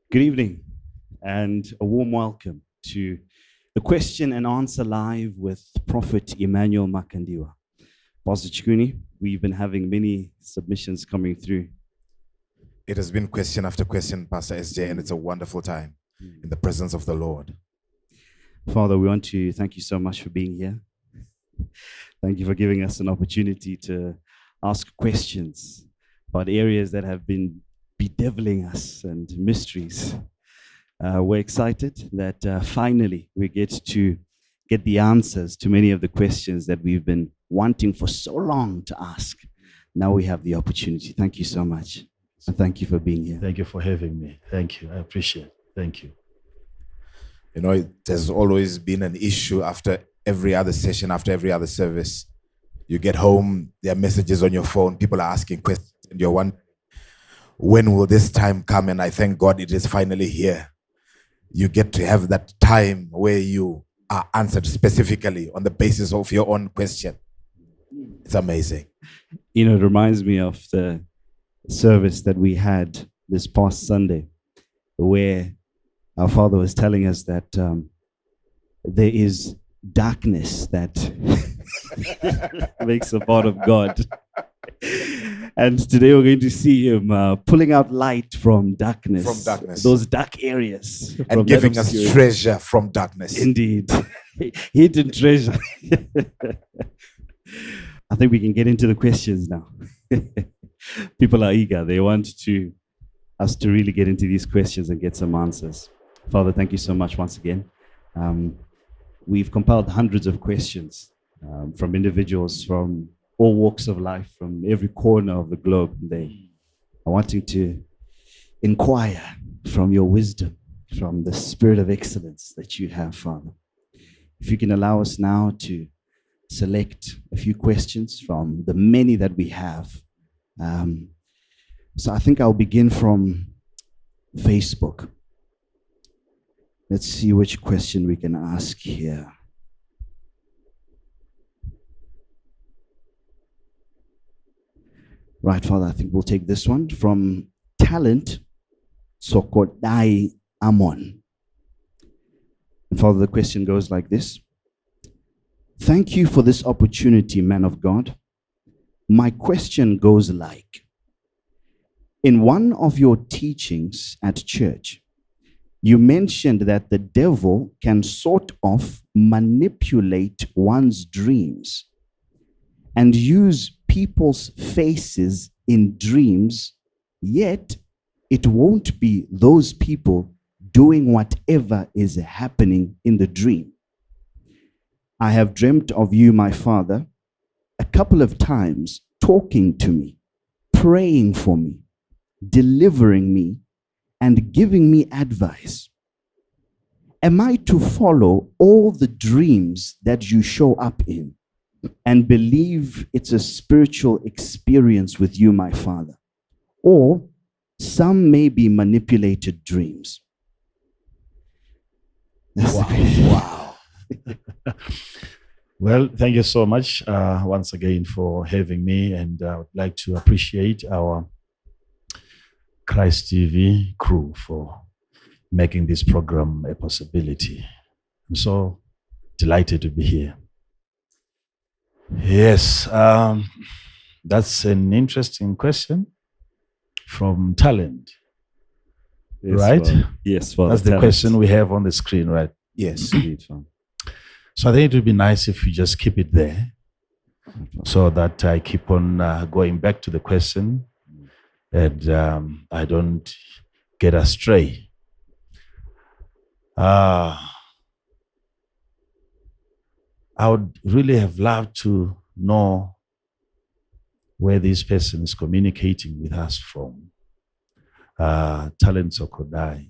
Good evening and a warm welcome to the question and answer live with Prophet Emmanuel Makandiwa. Pastor Chikuni, we've been having many submissions coming through. It has been question after question, Pastor SJ, and it's a wonderful time in the presence of the Lord. Father, we want to thank you so much for being here. Thank you for giving us an opportunity to ask questions about areas that have been bedeviling us and mysteries. We're excited that finally we get to get the answers to many of the questions that we've been wanting for so long to ask. Now we have the opportunity. Thank you so much. And thank you for being here. Thank you for having me. Thank you. I appreciate it. Thank you. You know, it has always been an issue after every other session, after every other service. You get home, there are messages on your phone, people are asking questions, and you're wondering, when will this time come? And I thank God it is finally here. You get to have that time where you are answered specifically on the basis of your own question. It's amazing. You know, it reminds me of the service that we had this past Sunday, where our Father was telling us that there is darkness that makes a part of God. And today we're going to see him pulling out light from darkness. From darkness. Those dark areas. And giving us treasure from darkness. Indeed. Hidden treasure. I think we can get into the questions now. People are eager. They want us to really get into these questions and get some answers. Father, thank you so much once again. We've compiled hundreds of questions from individuals from all walks of life, from every corner of the globe. They are wanting to inquire from your wisdom, from the spirit of excellence that you have, Father. If you can allow us now to select a few questions from the many that we have. So I think I'll begin from Facebook. Let's see which question we can ask here. Right, Father, I think we'll take this one from Talent Sokodai Amon. And Father, the question goes like this. Thank you for this opportunity, man of God. My question goes like, in one of your teachings at church, you mentioned that the devil can sort of manipulate one's dreams and use people's faces in dreams, yet it won't be those people doing whatever is happening in the dream. I have dreamt of you, my Father, a couple of times, talking to me, praying for me, delivering me, and giving me advice. Am I to follow all the dreams that you show up in and believe it's a spiritual experience with you, my Father? Or some may be manipulated dreams? Wow. Well, thank you so much once again for having me, and I would like to appreciate our Christ TV crew for making this program a possibility. I'm so delighted to be here. Yes, that's an interesting question from Talent, Yes, right? Father. Yes, Father. That's the Talent. question we have on the screen, right? Yes. Indeed, Father. So I think it would be nice if you just keep it there so that I keep on going back to the question and I don't get astray. I would really have loved to know where this person is communicating with us from. Talent Sokodai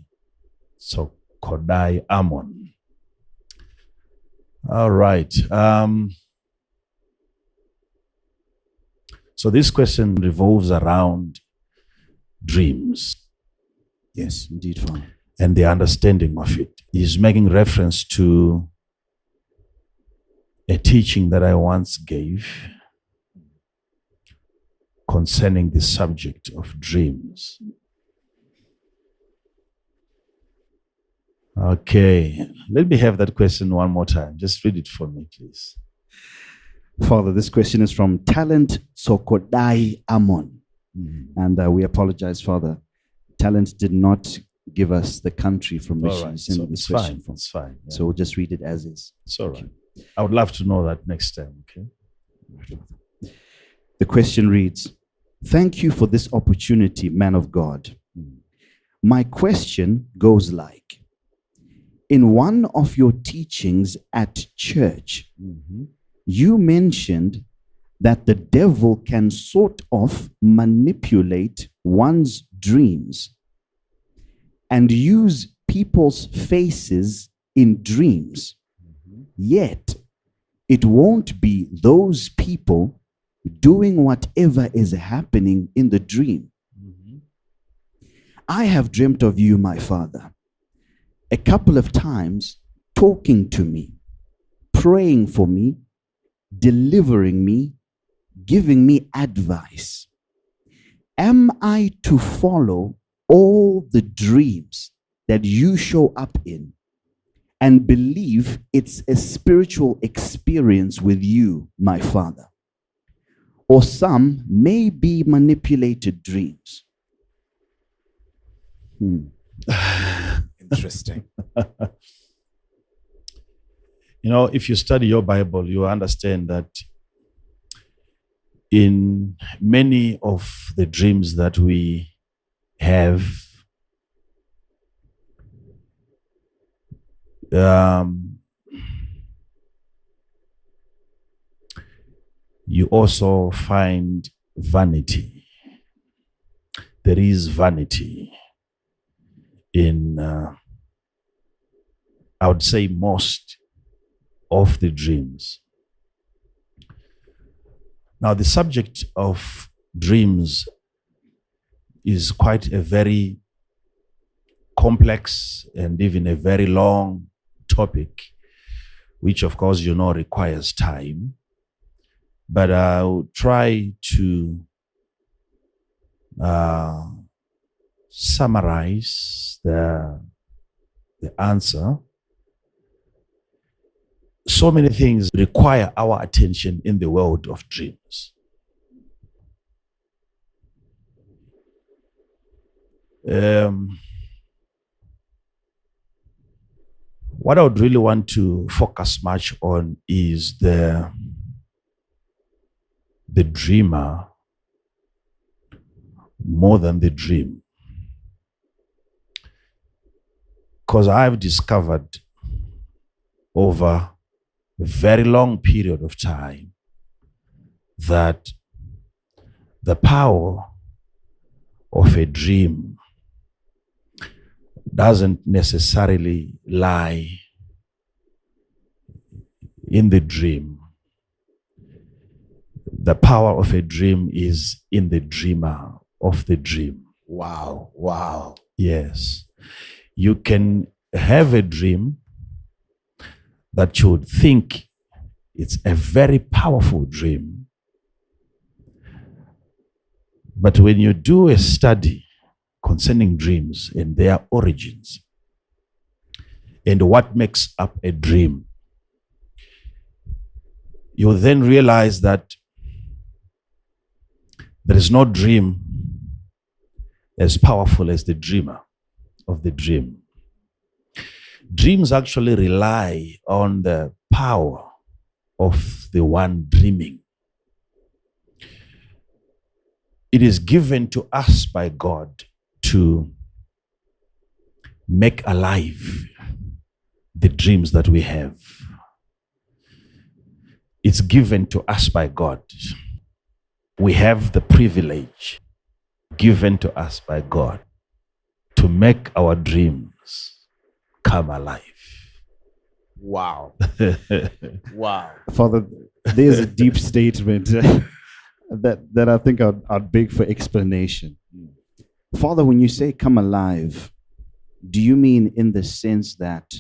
Amon. All right. So this question revolves around dreams. Yes, indeed, Father. And the understanding of it. He's making reference to a teaching that I once gave concerning the subject of dreams. Okay. Let me have that question one more time. Just read it for me, please. Father, this question is from Talent Sokodai Amon. Mhm. And we apologize, Father. Talent did not give us the country from which All right. he sent So this it's question fine. from. It's fine. Yeah. So we'll just read it as is. It's all right. I would love to know that next time. Okay. The question reads, thank you for this opportunity, man of God. My question goes like, in one of your teachings at church, Mhm. you mentioned that the devil can sort of manipulate one's dreams and use people's faces in dreams. Yet, it won't be those people doing whatever is happening in the dream. Mhm. I have dreamt of you, my Father, a couple of times, talking to me, praying for me, delivering me, giving me advice. Am I to follow all the dreams that you show up in and believe it's a spiritual experience with you, my Father? Or some may be manipulated dreams. Interesting. You know, if you study your Bible, you understand that in many of the dreams that we have, you also find vanity. There is vanity in, I would say, most of the dreams. Now, the subject of dreams is quite a very complex and even a very long topic, which, of course, you know, requires time. But I'll try to summarize the answer. So many things require our attention in the world of dreams. What I would really want to focus much on is the dreamer more than the dream. Because I've discovered over a very long period of time that the power of a dream doesn't necessarily lie in the dream. The power of a dream is in the dreamer of the dream. Wow. Wow. Yes. You can have a dream that you would think it's a very powerful dream. But when you do a study concerning dreams and their origins and what makes up a dream, you then realize that there is no dream as powerful as the dreamer of the dream. Dreams actually rely on the power of the one dreaming. It is given to us by God to make alive the dreams that we have. It's given to us by God. We have the privilege given to us by God to make our dreams come alive. Wow. Wow. Father, there's a deep statement that I think I'd beg for explanation. Father, when you say come alive, do you mean in the sense that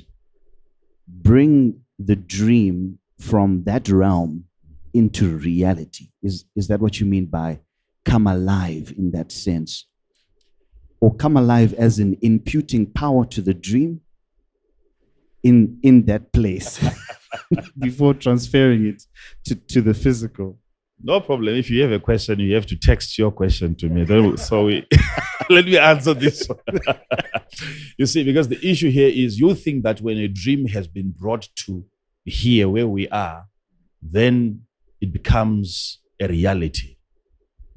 bring the dream from that realm into reality? Is that what you mean by come alive in that sense? Or come alive as in imputing power to the dream? in that place before transferring it to the physical. No problem. If you have a question, you have to text your question to me. Let me answer this one. You see, because the issue here is you think that when a dream has been brought to here where we are, then it becomes a reality.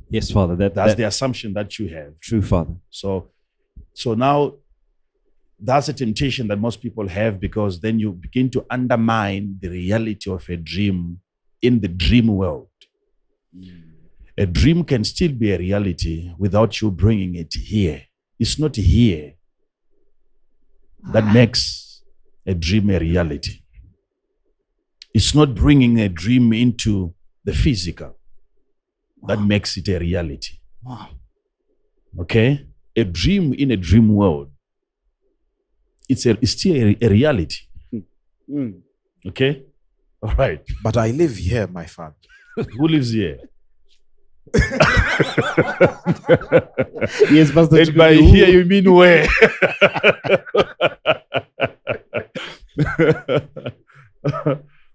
Yes, Father. That's the assumption that you have. True, Father. So now that's a temptation that most people have, because then you begin to undermine the reality of a dream in the dream world. A dream can still be a reality without you bringing it here. It's not here that makes a dream a reality. It's not bringing a dream into the physical that makes it a reality. Wow. Okay? A dream in a dream world, it's still a reality. Okay? All right. But I live here, my father. Who lives here? Yes, Pastor. And by here you mean where?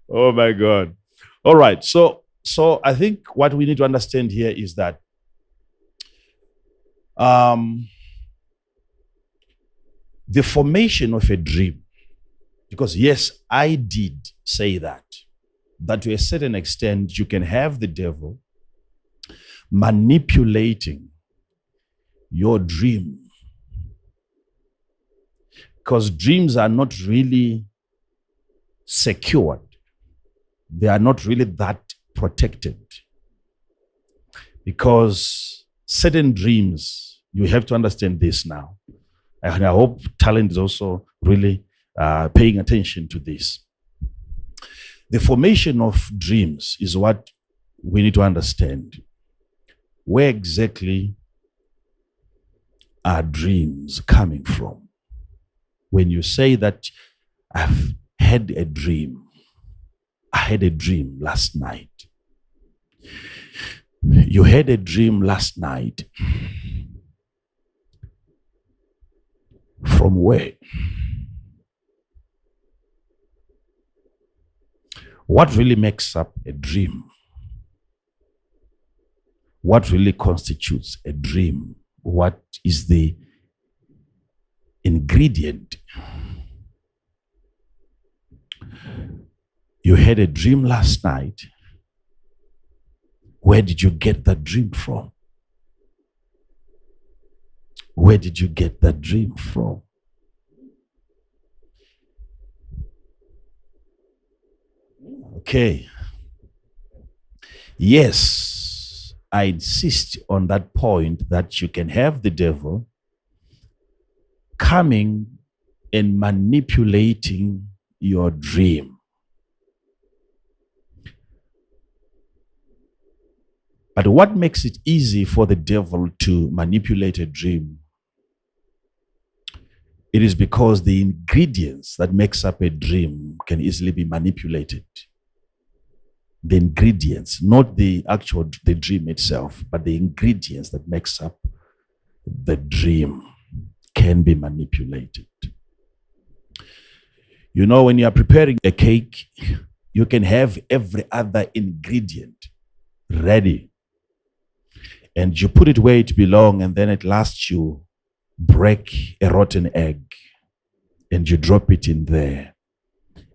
Oh my God. All right. So I think what we need to understand here is that the formation of a dream, because yes, I did say that to a certain extent you can have the devil manipulating your dream, because dreams are not really secured. They are not really that protected, because certain dreams, you have to understand this now, and I hope talent is also really paying attention to this. The formation of dreams is what we need to understand. Where exactly are dreams coming from? When you say that I've had a dream, I had a dream last night. You had a dream last night. From where? What really makes up a dream? What really constitutes a dream? What is the ingredient? You had a dream last night. Where did you get that dream from? Where did you get that dream from? Okay. Yes, I insist on that point that you can have the devil coming and manipulating your dream. But what makes it easy for the devil to manipulate a dream? It is because the ingredients that makes up a dream can easily be manipulated. The ingredients, not the dream itself, but the ingredients that makes up the dream can be manipulated. You know, when you are preparing a cake, you can have every other ingredient ready, and you put it where it belongs, and then at last you break a rotten egg and you drop it in there,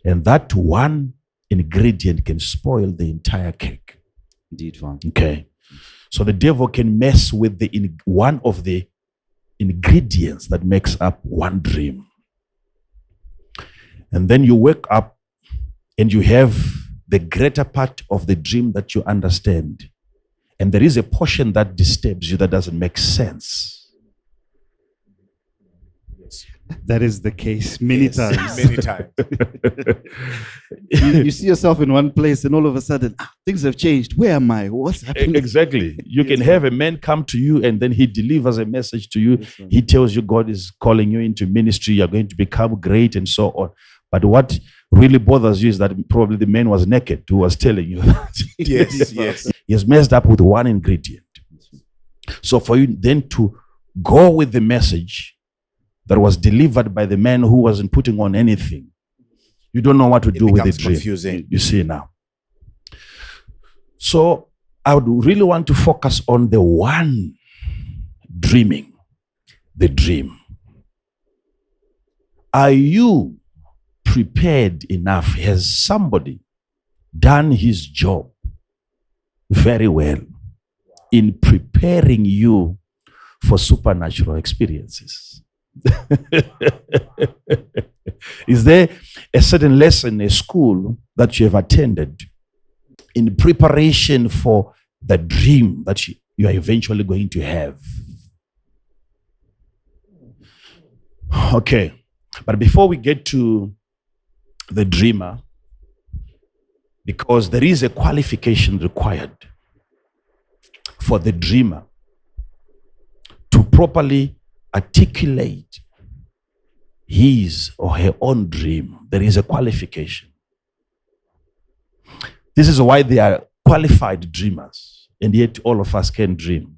and that one ingredient can spoil the entire cake. Indeed, Father. Okay. So the devil can mess with one of the ingredients that makes up one dream. And then you wake up and you have the greater part of the dream that you understand. And there is a portion that disturbs you that doesn't make sense. That is the case many times. Many times. You see yourself in one place and all of a sudden, things have changed. Where am I? What's happening? Exactly. You can Yes, have a man come to you and then he delivers a message to you. Yes, sir. He tells you God is calling you into ministry. You're going to become great and so on. But what really bothers you is that probably the man was naked who was telling you that. Yes. He has messed up with one ingredient. So for you then to go with the message that was delivered by the man who wasn't putting on anything, You don't know what to do with the becomes dream. confusing. You see now. So I would really want to focus on the one dreaming, the dream. Are you prepared enough? Has somebody done his job very well in preparing you for supernatural experiences? Is there a certain lesson, a school that you have attended in preparation for the dream that you are eventually going to have? Okay, but before we get to the dreamer, because there is a qualification required for the dreamer to properly articulate his or her own dream. There is a qualification. This is why they are qualified dreamers, and yet all of us can dream.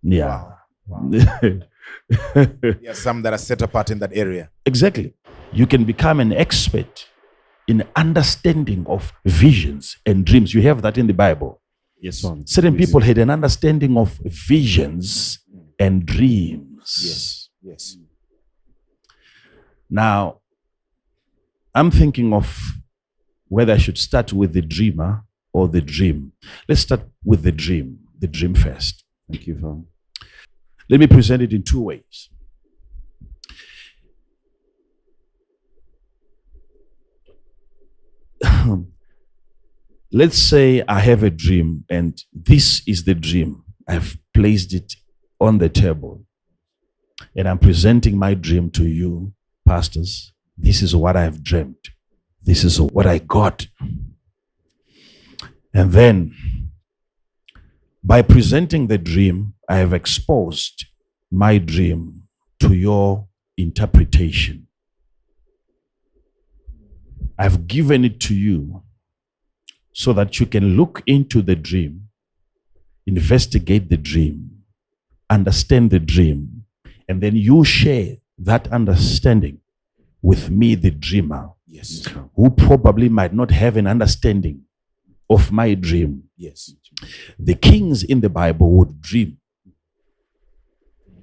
Yeah. Wow. There are some that are set apart in that area. Exactly. You can become an expert in understanding of visions and dreams. You have that in the Bible. Yes, sir. Certain people had an understanding of visions and dreams. Yes. Now, I'm thinking of whether I should start with the dreamer or the dream. Let's start with the dream first. Thank you, Father. Let me present it in two ways. Let's say I have a dream, and this is the dream. I've placed it on the table, and I'm presenting my dream to you, pastors. This is what I've dreamt. This is what I got. And then, by presenting the dream, I have exposed my dream to your interpretation. I've given it to you so that you can look into the dream, investigate the dream, understand the dream, and then you share that understanding with me, the dreamer, Yes. who probably might not have an understanding of my dream. Yes. The kings in the Bible would dream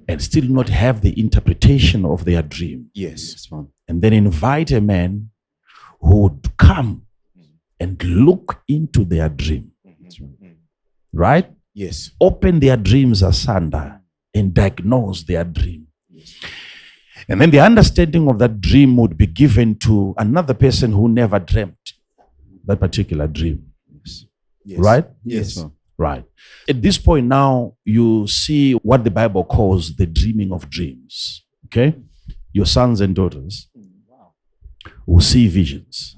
and still not have the interpretation of their dream, Yes. Yes, Father. and then invite a man who would come and look into their dream, right? Yes. Open their dreams asunder and diagnose their dream. And then the understanding of that dream would be given to another person who never dreamt that particular dream. Yes. Right? Yes. Father. Right. At this point now, you see what the Bible calls the dreaming of dreams. Okay? Your sons and daughters will see visions.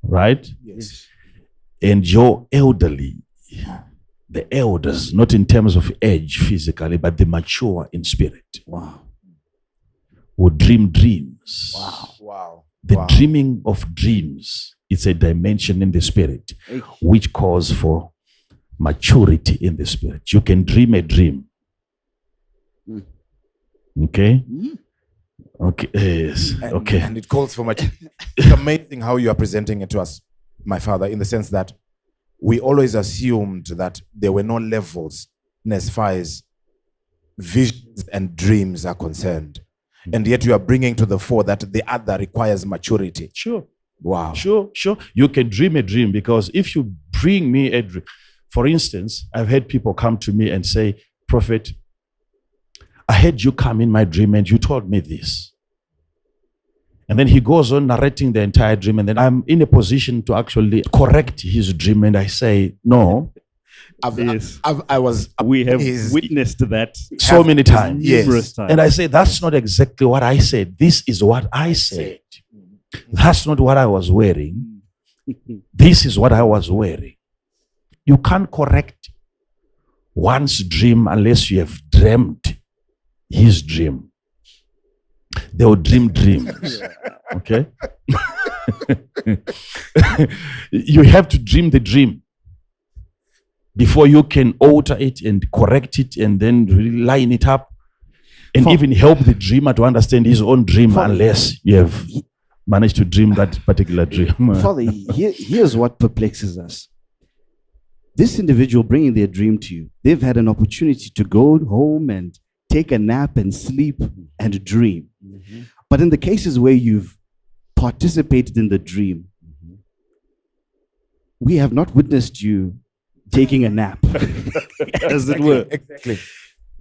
Right? Yes. And your elderly, the elders, not in terms of age physically, but the mature in spirit, Wow. will dream dreams. Wow. The Wow. dreaming of dreams is a dimension in the spirit which calls for maturity in the spirit. You can dream a dream. Okay? Okay. Yes. And, Okay. And it calls for much. It's amazing how you are presenting it to us, my father, in the sense that we always assumed that there were no levels in as far as visions and dreams are concerned. And yet you are bringing to the fore that the other requires maturity. Sure. Wow. Sure. You can dream a dream, because if you bring me a dream, for instance, I've had people come to me and say, Prophet, I had you come in my dream and you told me this. And then he goes on narrating the entire dream, and then I'm in a position to actually correct his dream, and I say, no, Yes. We have witnessed that so many times. numerous times. And I say, that's not exactly what I said. This is what I said. That's not what I was wearing. This is what I was wearing. You can't correct one's dream unless you have dreamt his dream. They will dream dreams. Okay? You have to dream the dream before you can alter it and correct it and then really line it up and even help the dreamer to understand his own dream, unless you have managed to dream that particular dream. Father, here's what perplexes us. This individual bringing their dream to you, they've had an opportunity to go home and take a nap and sleep and dream. But in the cases where you've participated in the dream, we have not witnessed you taking a nap, as it were. Exactly.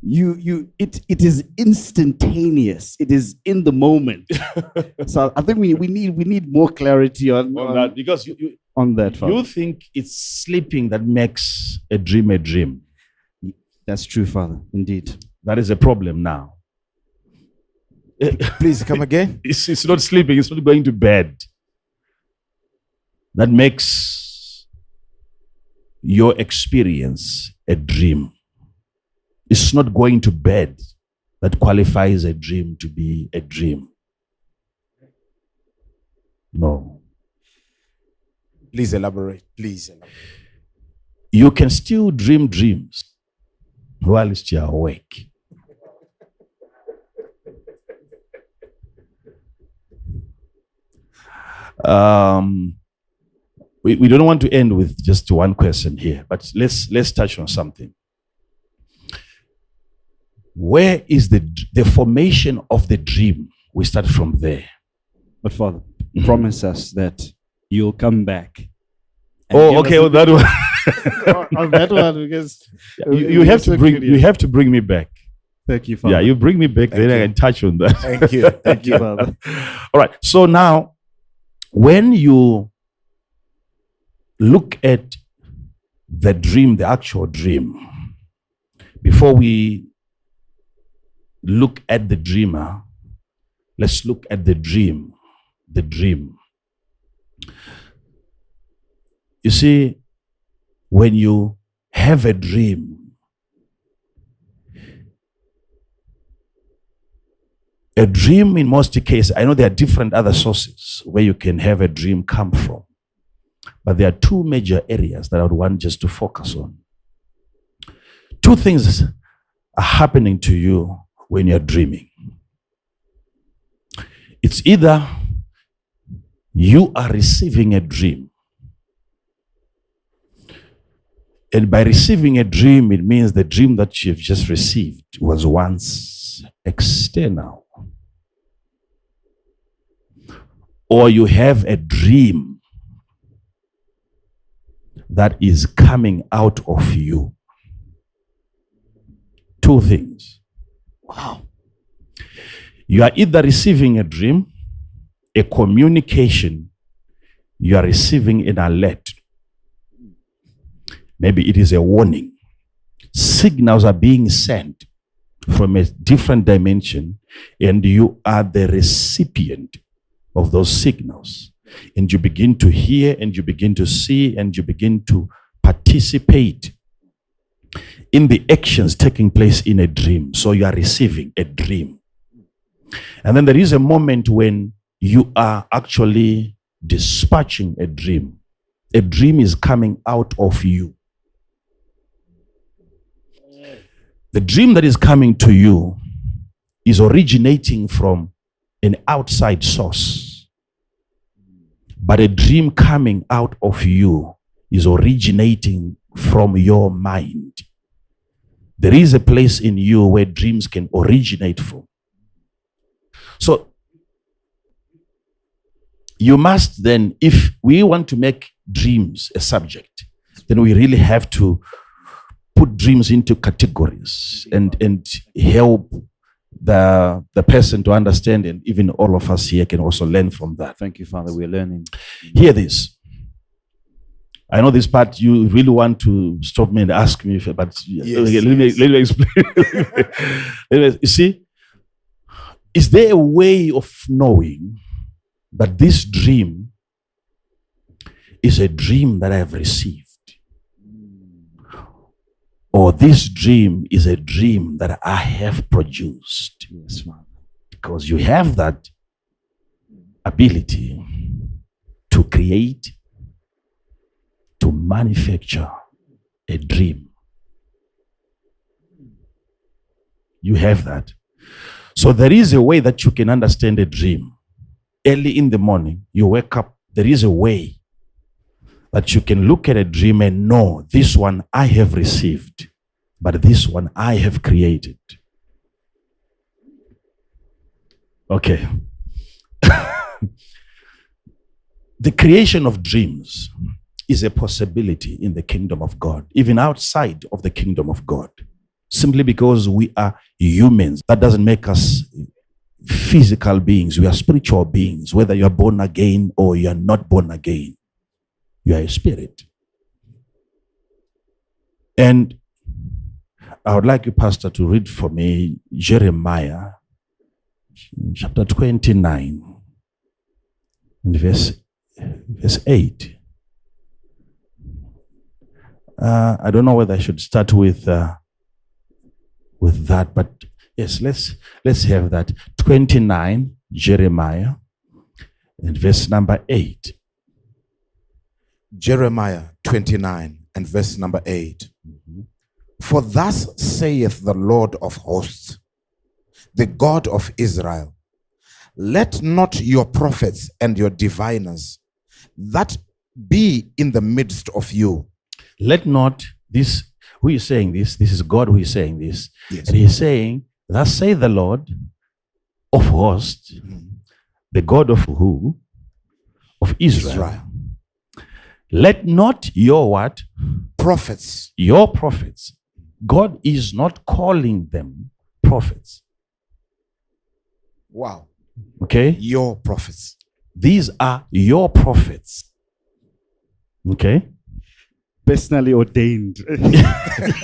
It is instantaneous. It is in the moment. So I think we need more clarity on that, because on that. Father. you think it's sleeping that makes a dream a dream. That's true, Father. Indeed. That is a problem now. Please come again. It's not sleeping, it's not going to bed. That makes your experience a dream. It's not going to bed that qualifies a dream to be a dream. No. Please elaborate. Please elaborate. You can still dream dreams whilst you're awake. We don't want to end with just one question here, but let's touch on something. Where is the formation of the dream? We start from there. But Father, promise us that you'll come back. Oh, okay, on that one. On that one, because you have to bring me back. Thank you, Father. Yeah, you bring me back, then I can touch on that. Thank you. Thank you, Father. All right. So now, when you look at the dream, the actual dream, before we look at the dreamer, let's look at the dream. The dream. You see, when you have a dream, in most cases, I know there are different other sources where you can have a dream come from, but there are two major areas that I would want just to focus on. Two things are happening to you when you're dreaming. It's either you are receiving a dream, and by receiving a dream, it means the dream that you've just received was once external. Or you have a dream that is coming out of you. Two things. Wow. You are either receiving a dream, a communication, you are receiving an alert. Maybe it is a warning. Signals are being sent from a different dimension, and you are the recipient of those signals. And you begin to hear, and you begin to see, and you begin to participate in the actions taking place in a dream. So you are receiving a dream. And then there is a moment when you are actually dispatching a dream. A dream is coming out of you. The dream that is coming to you is originating from an outside source. But a dream coming out of you is originating from your mind. There is a place in you where dreams can originate from. So you must then, if we want to make dreams a subject, then we really have to put dreams into categories and help the person to understand, and even all of us here can also learn from that. Thank you, Father. We're learning. Hear this. I know this part you really want to stop me and ask me, but Yes, okay, let me explain. You see, is there a way of knowing that this dream is a dream that I have received? Or this dream is a dream that I have produced? Yes, Father. Because you have that ability to create, to manufacture a dream. You have that. So there is a way that you can understand a dream. early in the morning, you wake up, there is a way that you can look at a dream and know this one I have received, but this one I have created. Okay. The creation of dreams is a possibility in the kingdom of God, even outside of the kingdom of God. Simply because we are humans, that doesn't make us physical beings. We are spiritual beings. Whether you are born again or you are not born again, you are a spirit. And I would like you, Pastor, to read for me Jeremiah chapter 29 and verse 8. I don't know whether I should start with that, but yes, let's have that. 29 Jeremiah and verse number 8. Jeremiah 29 and verse number 8. For thus saith the Lord of hosts, the God of Israel, let not your prophets and your diviners that be in the midst of you. Let not this, who is saying this? This is God who is saying this. Yes. And he's saying, thus saith the Lord of hosts, the God of who? Of Israel. Let not your what? Prophets. Your prophets. God is not calling them prophets. Wow. Okay? Your prophets. These are your prophets. Okay? Personally ordained.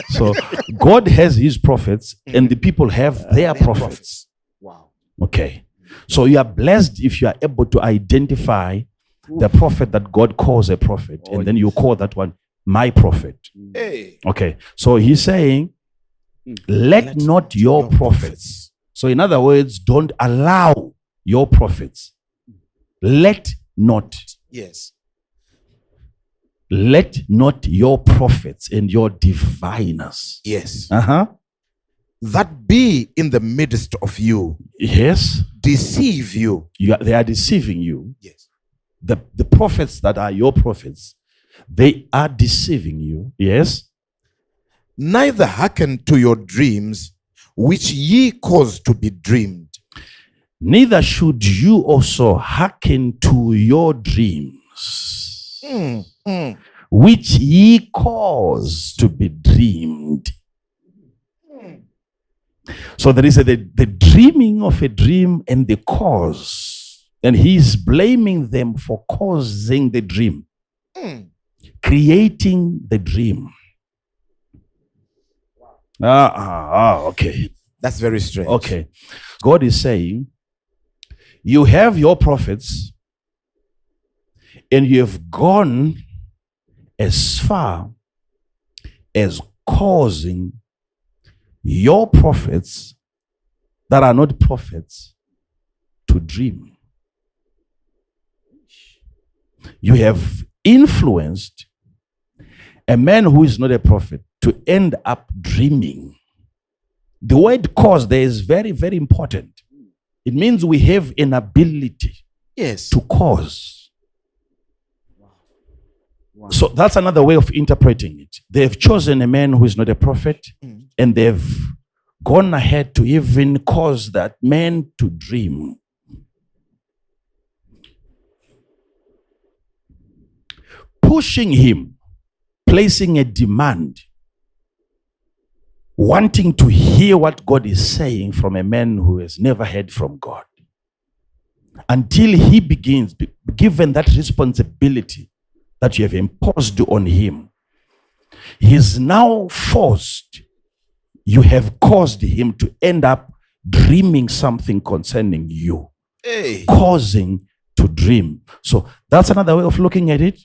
So God has his prophets and the people have their prophets. Wow. Okay. So you are blessed if you are able to identify the prophet that God calls a prophet, and then you call that one my prophet. Hey. Okay. So he's saying, let not your prophets. So in other words, don't allow your prophets. Let not. Yes. Let not your prophets and your diviners. Yes. That be in the midst of you. Yes. Deceive you. They are deceiving you. Yes. The prophets that are your prophets, they are deceiving you. Yes. Neither hearken to your dreams, which ye cause to be dreamed. Neither should you also hearken to your dreams, which ye cause to be dreamed. So there is the dreaming of a dream and the cause. And he's blaming them for causing the dream, creating the dream. Okay. That's very strange. Okay. God is saying, you have your prophets and you have gone as far as causing your prophets that are not prophets to dream. You have influenced a man who is not a prophet to end up dreaming. The word cause there is very, very important. It means we have an ability to cause. Wow. So that's another way of interpreting it. They've chosen a man who is not a prophet, and they've gone ahead to even cause that man to dream. Pushing him, placing a demand, wanting to hear what God is saying from a man who has never heard from God. Until he begins, given that responsibility that you have imposed on him, he is now forced. You have caused him to end up dreaming something concerning you, causing to dream. So that's another way of looking at it,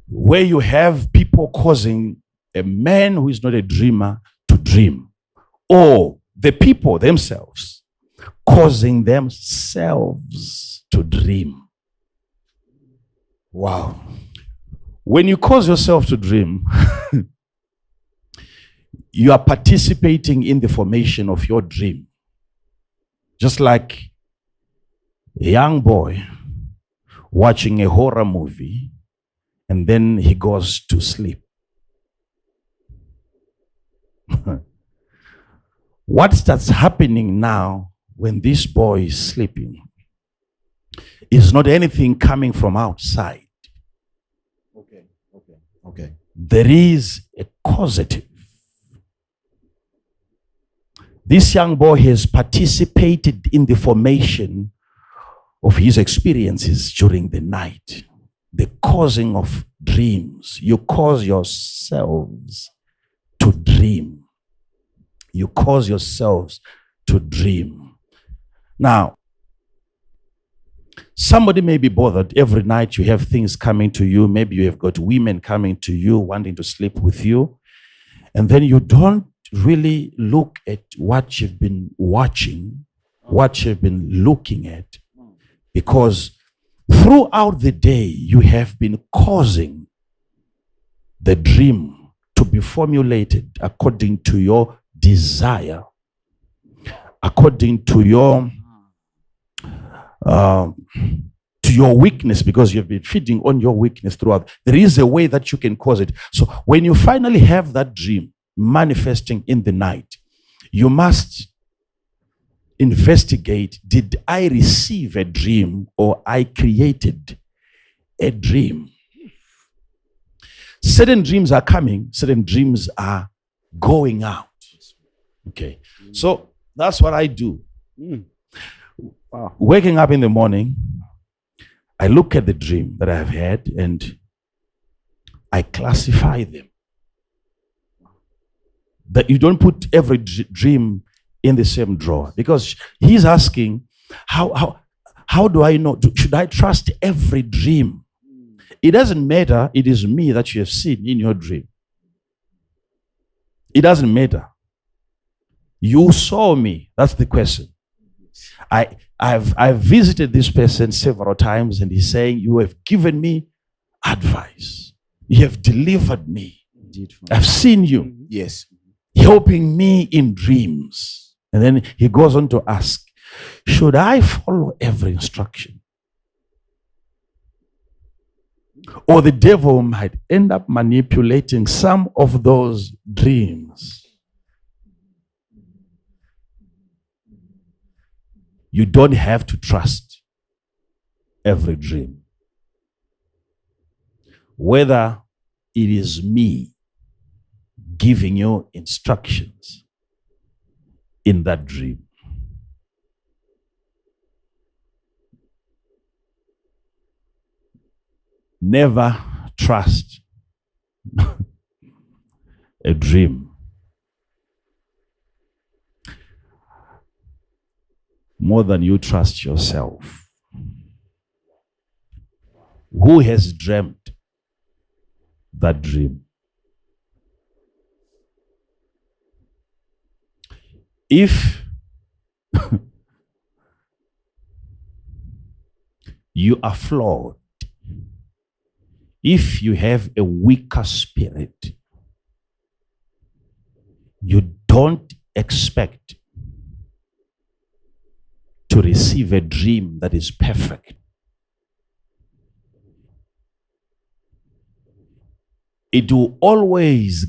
where you have people causing a man who is not a dreamer to dream, or the people themselves causing themselves to dream. Wow. When you cause yourself to dream, you are participating in the formation of your dream. Just like A young boy watching a horror movie, and then he goes to sleep. What starts happening now when this boy is sleeping is not anything coming from outside. Okay. There is a causative. This young boy has participated in the formation of his experiences during the night, the causing of dreams. You cause yourselves to dream. You cause yourselves to dream. Now, somebody may be bothered. Every night you have things coming to you. Maybe you have got women coming to you, wanting to sleep with you. And then you don't really look at what you've been watching, what you've been looking at. Because throughout the day, you have been causing the dream to be formulated according to your desire, according to your weakness, because you've been feeding on your weakness throughout. There is a way that you can cause it. So when you finally have that dream manifesting in the night, you must investigate, did I receive a dream or I created a dream? Certain dreams are coming, certain dreams are going out. Okay, so that's what I do. Wow. Waking up in the morning, I look at the dream that I have had and I classify them. That you don't put every dream in the same drawer, because he's asking, how do I know? Should I trust every dream? It doesn't matter. It is me that you have seen in your dream. It doesn't matter. You saw me. That's the question. I've visited this person several times, and he's saying, you have given me advice. You have delivered me. Indeed. I've seen you. Yes. Helping me in dreams. And then he goes on to ask, should I follow every instruction? Or the devil might end up manipulating some of those dreams. You don't have to trust every dream. Whether it is me giving you instructions in that dream. Never trust a dream more than you trust yourself. Who has dreamt that dream? If you are flawed, if you have a weaker spirit, you don't expect to receive a dream that is perfect. It will always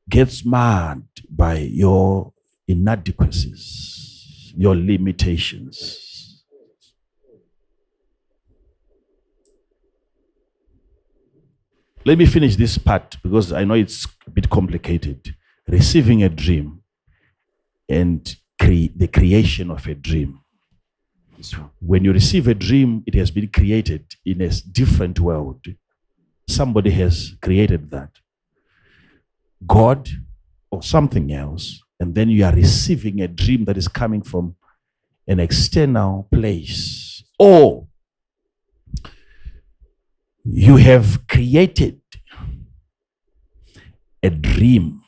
get marred by your inadequacies, your limitations. Let me finish this part because I know it's a bit complicated. Receiving a dream and the creation of a dream. When you receive a dream, it has been created in a different world. Somebody has created that. God or something else. And then you are receiving a dream that is coming from an external place. Or you have created a dream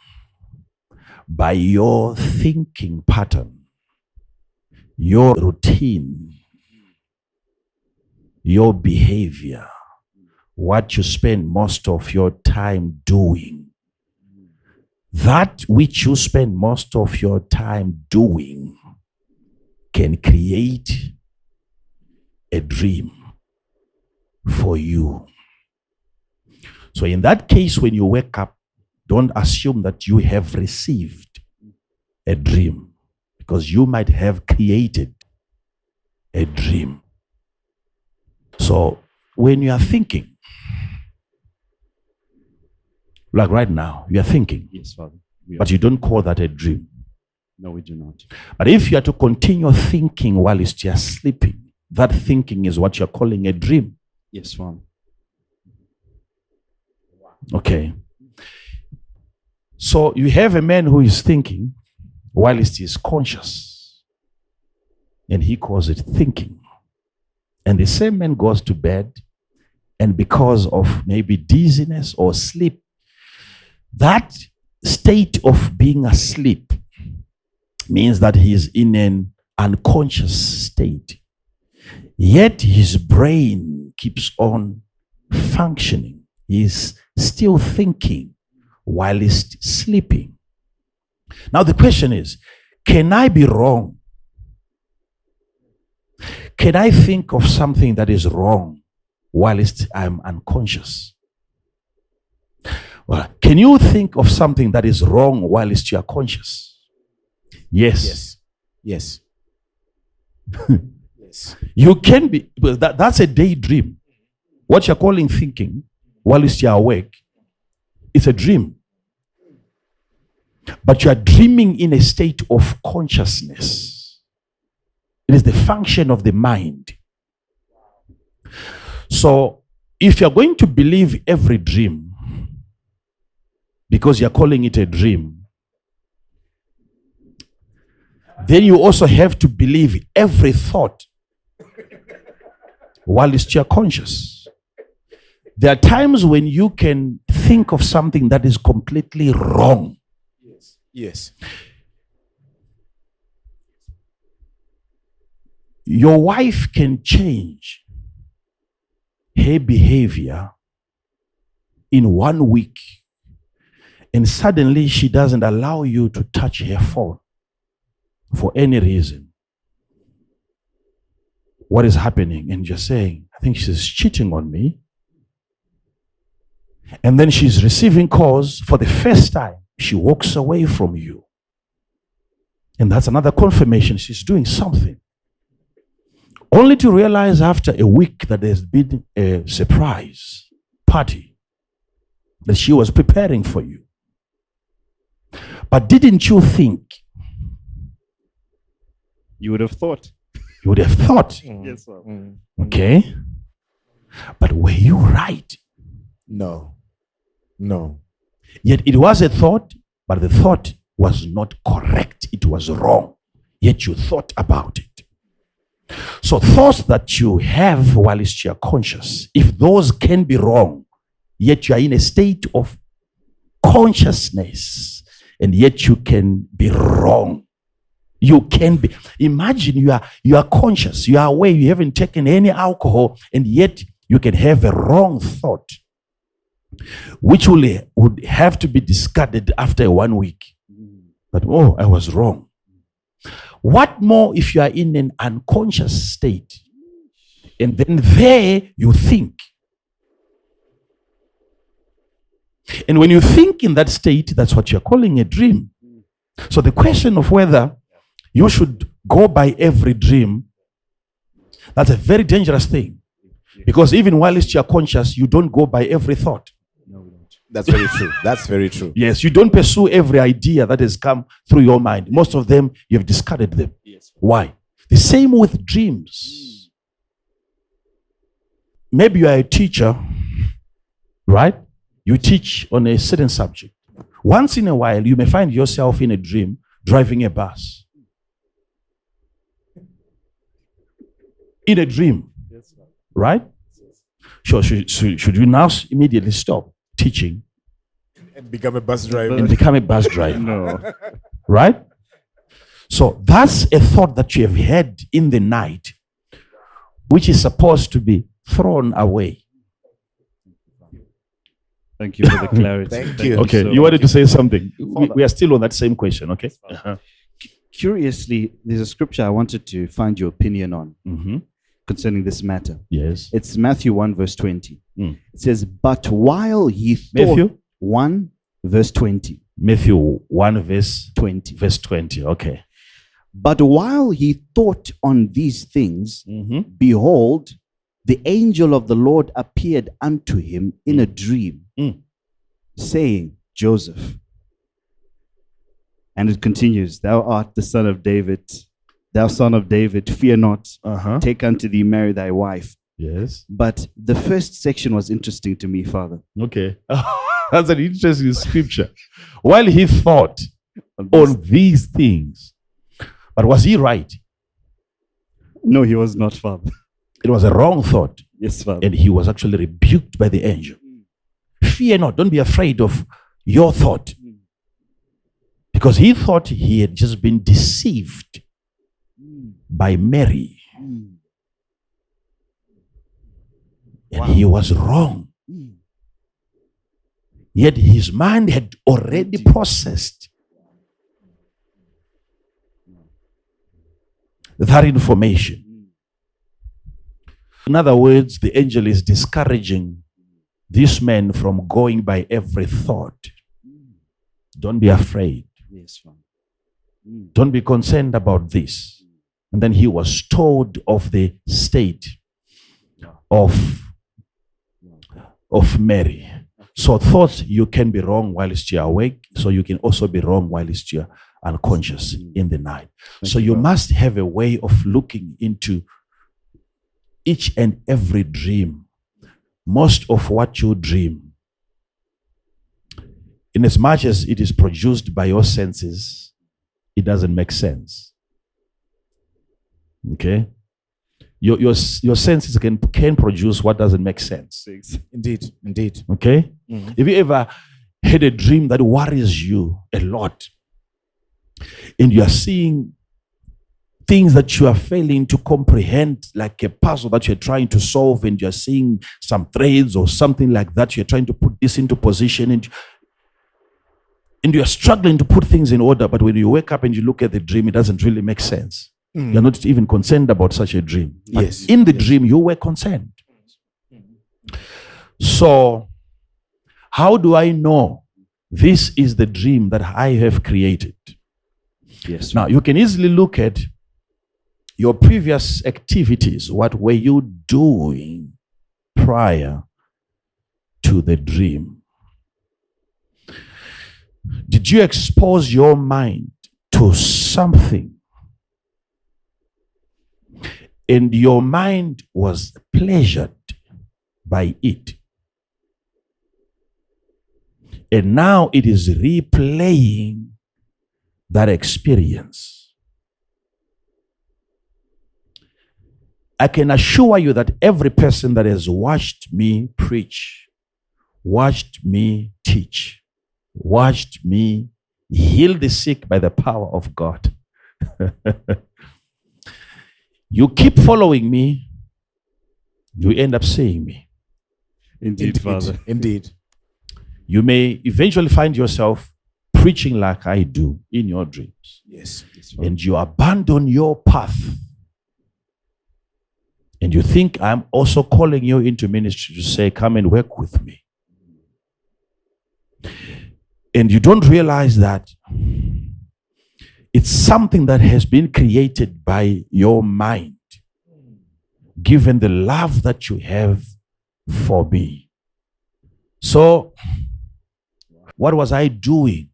by your thinking pattern, your routine, your behavior, what you spend most of your time doing. That which you spend most of your time doing can create a dream for you. So in that case, when you wake up, don't assume that you have received a dream, because you might have created a dream. So when you are thinking, like right now, you are thinking, Yes, Father. but you don't call that a dream. No, we do not. But if you are to continue thinking while you are sleeping, that thinking is what you're calling a dream. Yes, Father. Okay. So you have a man who is thinking while he is conscious, and he calls it thinking. And the same man goes to bed, and because of maybe dizziness or sleep, that state of being asleep means that he is in an unconscious state. Yet his brain keeps on functioning. He is still thinking while he's sleeping. Now the question is, can I be wrong? Can I think of something that is wrong whilst I'm unconscious? Well, can you think of something that is wrong whilst you are conscious? Yes. Yes. Yes. You can be, but that's a daydream. What you're calling thinking whilst you're awake, it's a dream. But you are dreaming in a state of consciousness. It is the function of the mind. So if you're going to believe every dream because you're calling it a dream, then you also have to believe every thought whilst you're conscious. There are times when you can think of something that is completely wrong. Yes. Your wife can change her behavior in 1 week, and suddenly she doesn't allow you to touch her phone for any reason. What is happening? And you're saying, I think she's cheating on me. And then she's receiving calls for the first time. She walks away from you. And that's another confirmation she's doing something. Only to realize after a week that there's been a surprise party that she was preparing for you. But didn't you think? You would have thought. You would have thought. Yes, sir. Okay. But were you right? No. No. Yet it was a thought, but the thought was not correct. It was wrong. Yet you thought about it. So thoughts that you have whilst you are conscious, if those can be wrong, yet you are in a state of consciousness, and yet you can be wrong. You can be. Imagine you are conscious, you are aware, you haven't taken any alcohol, and yet you can have a wrong thought, which would have to be discarded after 1 week. But oh, I was wrong. What more if you are in an unconscious state, and then there you think. And when you think in that state, that's what you're calling a dream. So the question of whether you should go by every dream, that's a very dangerous thing. Because even whilst you're conscious, you don't go by every thought. No, we don't. That's very true. That's very true. Yes, you don't pursue every idea that has come through your mind. Most of them, you've discarded them. Yes. Why? The same with dreams. Maybe you are a teacher, right? You teach on a certain subject. Once in a while, you may find yourself in a dream driving a bus. In a dream, right? So should you now immediately stop teaching And become a bus driver. and become a bus driver? No. Right? So that's a thought that you have had in the night, which is supposed to be thrown away. Thank you for the clarity. Thank you. Okay, so you wanted much. to say something. Father. We are still on that same question, okay? Uh-huh. Curiously, there's a scripture I wanted to find your opinion on. Mm-hmm. concerning this matter. Yes. It's Matthew 1, verse 20. Mm. It says, but while he thought... Matthew? 1, verse 20. Matthew 1, verse 20. Verse 20. Okay. But while he thought on these things, behold, the angel of the Lord appeared unto him in a dream, saying, Joseph. And it continues, thou art the son of David, thou son of David, fear not, take unto thee Mary thy wife. Yes. But the first section was interesting to me, Father. Okay. That's an interesting scripture. While he thought on these things, but was he right? No, he was not, Father. It was a wrong thought. Yes, Father. And he was actually rebuked by the angel. Fear not. Don't be afraid of your thought. Because he thought he had just been deceived by Mary. And he was wrong. Yet his mind had already processed that information. In other words, the angel is discouraging this man from going by every thought. Don't be afraid. Yes, Father. Don't be concerned about this. And then he was told of the state of Mary. So thought you can be wrong whilst you're awake, so you can also be wrong whilst you're unconscious in the night. So you must have a way of looking into each and every dream. Most of what you dream, in as much as it is produced by your senses, it doesn't make sense. Okay? Your senses can produce what doesn't make sense. Indeed, indeed. Okay? Have you ever had a dream that worries you a lot? And you are seeing things that you are failing to comprehend, like a puzzle that you're trying to solve, and you're seeing some threads or something like that. You're trying to put this into position, and you're struggling to put things in order. But when you wake up and you look at the dream, it doesn't really make sense. You're not even concerned about such a dream. But Yes. in the dream, you were concerned. So, how do I know this is the dream that I have created? Yes. Now, you can easily look at your previous activities. What were you doing prior to the dream? Did you expose your mind to something? And your mind was pleasured by it. And now it is replaying that experience. I can assure you that every person that has watched me preach, watched me teach, watched me heal the sick by the power of God, you keep following me, you end up seeing me. Indeed, Father. Indeed. You may eventually find yourself preaching like I do in your dreams. Yes. And you abandon your path. And you think I'm also calling you into ministry to say, come and work with me. And you don't realize that it's something that has been created by your mind, given the love that you have for me. So, what was I doing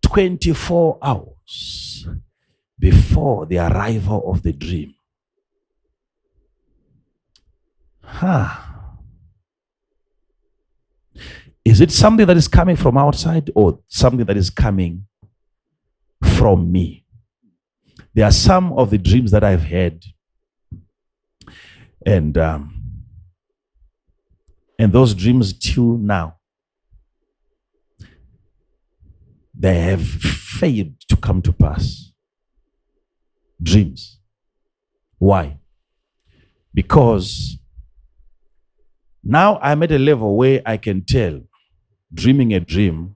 24 hours before the arrival of the dream? Is it something that is coming from outside or something that is coming from me? There are some of the dreams that I've had, and those dreams till now, they have failed to come to pass. Dreams. Why? Because now I'm at a level where I can tell, dreaming a dream,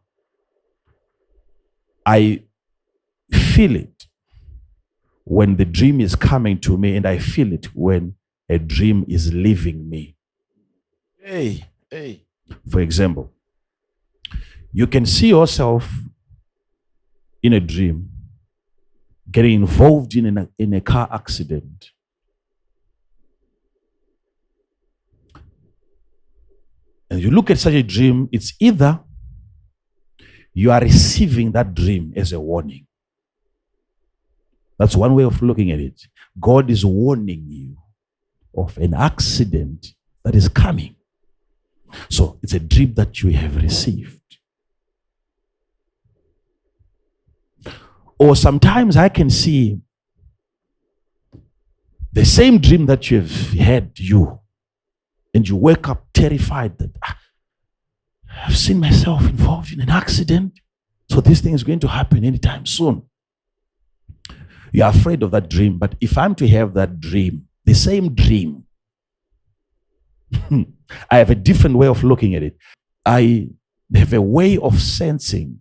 I feel it when the dream is coming to me, and I feel it when a dream is leaving me. Hey. For example, you can see yourself in a dream getting involved in a car accident. And you look at such a dream, it's either you are receiving that dream as a warning. That's one way of looking at it. God is warning you of an accident that is coming. So it's a dream that you have received. Or sometimes I can see the same dream that you have had and you wake up terrified that I've seen myself involved in an accident, so this thing is going to happen anytime soon. You're afraid of that dream, but if I'm to have that dream, the same dream, I have a different way of looking at it. I have a way of sensing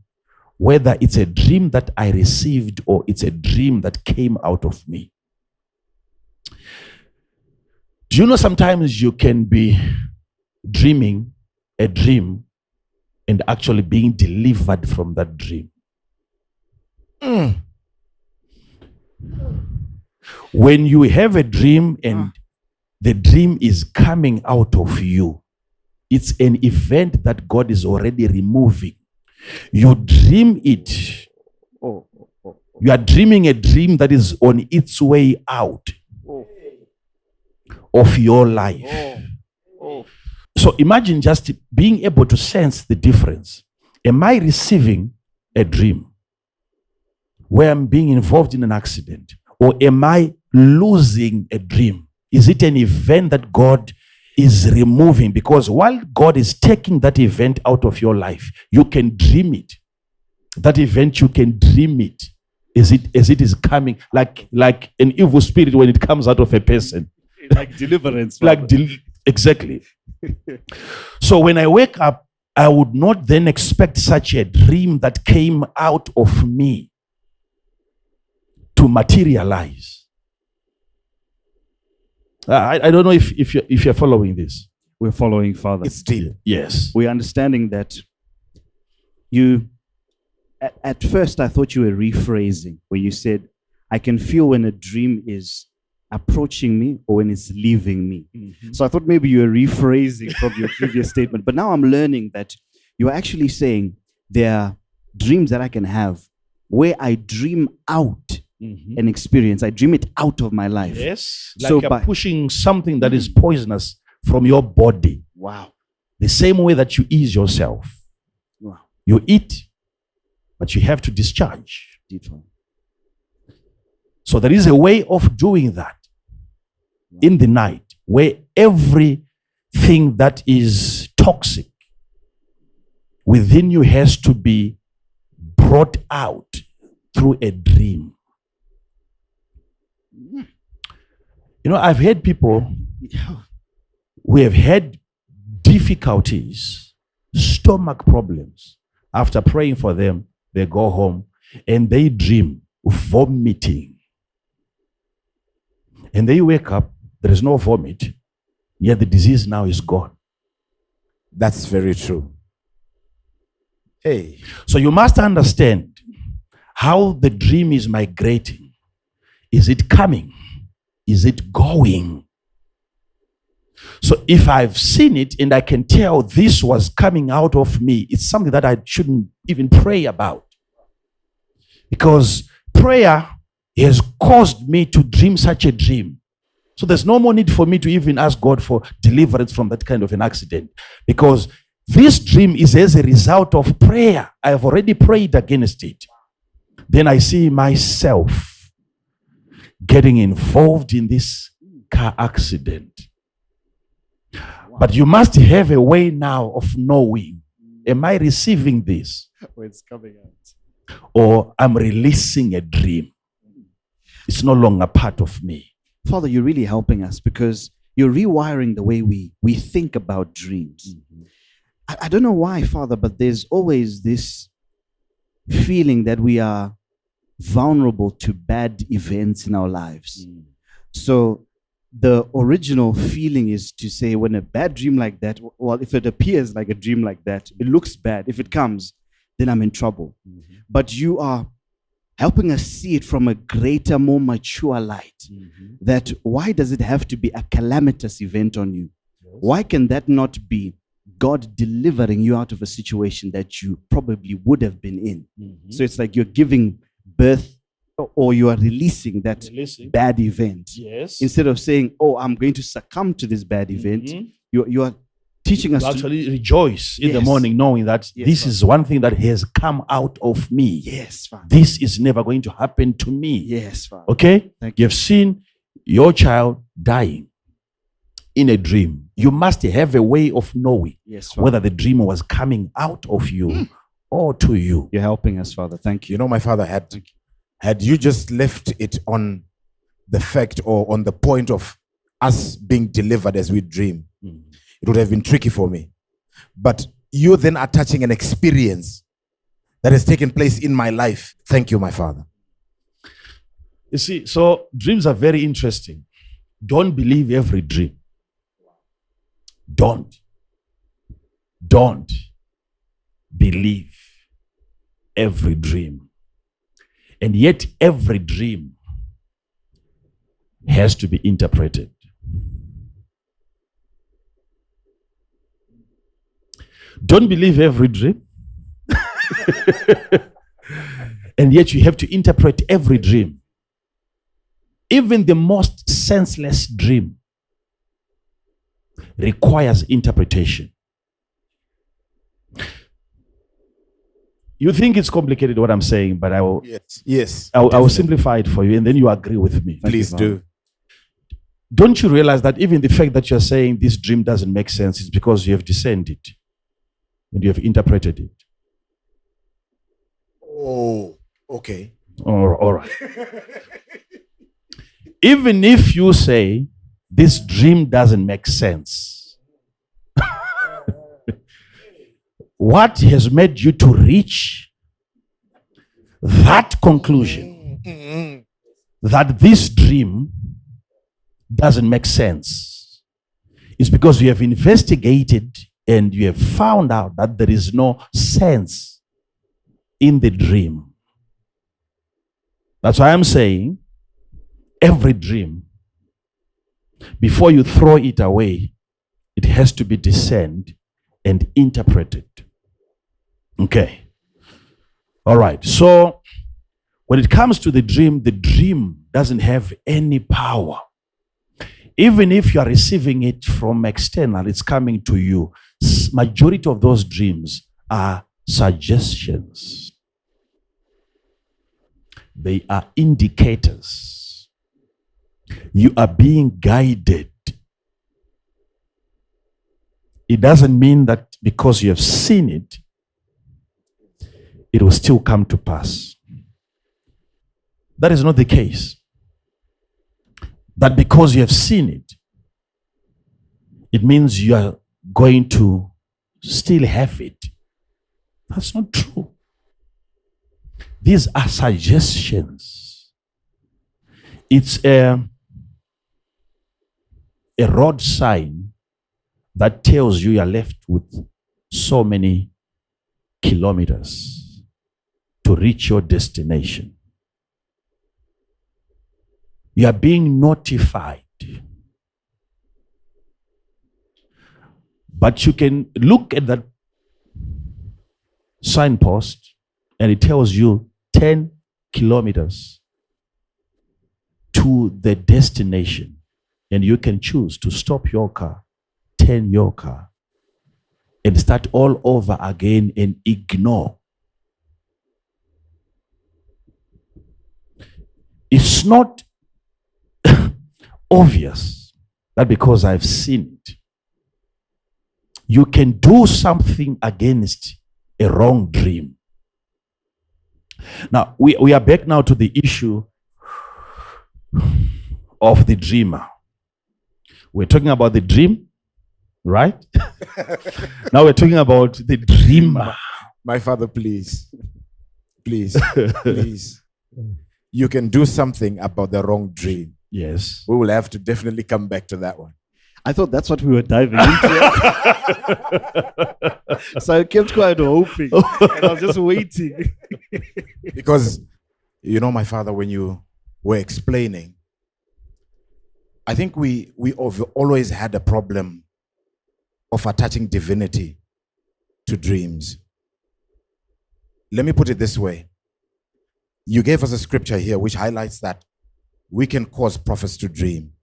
whether it's a dream that I received or it's a dream that came out of me. Do you know sometimes you can be dreaming a dream and actually being delivered from that dream? When you have a dream and the dream is coming out of you, it's an event that God is already removing. You dream it. You are dreaming a dream that is on its way out of your life. So imagine just being able to sense the difference. Am I receiving a dream where I'm being involved in an accident? Or am I losing a dream? Is it an event that God is removing? Because while God is taking that event out of your life, you can dream it. That event, you can dream it as it is coming, like an evil spirit when it comes out of a person. Like deliverance. Exactly. So when I wake up, I would not then expect such a dream that came out of me to materialize. I don't know if you're following this. We're following, Father. It's deep. Yes. We're understanding that you, at first I thought you were rephrasing, where you said, I can feel when a dream is approaching me or when it's leaving me. Mm-hmm. So I thought maybe you were rephrasing from your previous statement. But now I'm learning that you're actually saying there are dreams that I can have where I dream out an experience. I dream it out of my life. Yes. Like So you're pushing something that is poisonous from your body. Wow. The same way that you ease yourself. Wow. You eat, but you have to discharge. Deep. So there is a way of doing that in the night where everything that is toxic within you has to be brought out through a dream. You know, I've had people who have had difficulties, stomach problems. After praying for them, they go home and they dream vomiting. And they wake up, there is no vomit, yet the disease now is gone. That's very true. Hey. So you must understand how the dream is migrating. Is it coming? Is it going? So if I've seen it and I can tell this was coming out of me, it's something that I shouldn't even pray about. Because prayer has caused me to dream such a dream. So there's no more need for me to even ask God for deliverance from that kind of an accident. Because this dream is as a result of prayer. I have already prayed against it. Then I see myself getting involved in this car accident. Wow. But you must have a way now of knowing, am I receiving this? Where it's coming out. Or I'm releasing a dream. It's no longer part of me. Father, you're really helping us because you're rewiring the way we think about dreams. I don't know why, Father, but there's always this feeling that we are vulnerable to bad events in our lives. So the original feeling is to say, when a bad dream like that, well, if it appears like a dream like that, it looks bad. If it comes, then I'm in trouble. But you are helping us see it from a greater, more mature light. That why does it have to be a calamitous event on you? Why can that not be God delivering you out of a situation that you probably would have been in? So it's like you're giving birth, or you are releasing that bad event. Yes. Instead of saying, oh, I'm going to succumb to this bad event, you are teaching us to actually rejoice in the Yes. morning, knowing that Yes, this Father. is one thing that has come out of me. Yes, Father. This is never going to happen to me. Yes, Father. Okay? Thank you. You've seen your child dying in a dream. You must have a way of knowing Yes, Father. whether the dream was coming out of you or to you. You're helping us, Father. Thank you. You know, my father, had you just left it on the fact or on the point of us being delivered as we dream, it would have been tricky for me. But you then attaching an experience that has taken place in my life. Thank you, my father. You see, so dreams are very interesting. Don't believe every dream. Don't believe every dream. And yet every dream has to be interpreted. Don't believe every dream. And yet you have to interpret every dream. Even the most senseless dream requires interpretation. You think it's complicated what I'm saying, but I will Yes. I will definitely. simplify it for you, and then you agree with me. Please do. Don't you realize that even the fact that you're saying this dream doesn't make sense is because you have discerned it and you have interpreted it? Oh, okay. All right. Even if you say this dream doesn't make sense, what has made you to reach that conclusion that this dream doesn't make sense is because you have investigated and you have found out that there is no sense in the dream. That's why I'm saying every dream, before you throw it away, it has to be discerned and interpreted. Okay. All right. So when it comes to the dream doesn't have any power. Even if you are receiving it from external, it's coming to you. Majority of those dreams are suggestions. They are indicators. You are being guided. It doesn't mean that because you have seen it, it will still come to pass. That is not the case. That because you have seen it, it means you are going to still have it. That's not true. These are suggestions. It's a road sign that tells you are left with so many kilometers to reach your destination. You are being notified. But you can look at that signpost and it tells you 10 kilometers to the destination. And you can choose to stop your car, turn your car, and start all over again and ignore. It's not obvious that because I've seen it, you can do something against a wrong dream. Now, we are back now to the issue of the dreamer. We're talking about the dream, right? Now we're talking about the dreamer. My father, please. Please. Please. you can do something about the wrong dream. Yes. We will have to definitely come back to that one. I thought that's what we were diving into. So I kept quite hoping. And I was just waiting. Because, you know, my father, when you were explaining, I think we have always had a problem of attaching divinity to dreams. Let me put it this way. You gave us a scripture here which highlights that we can cause prophets to dream,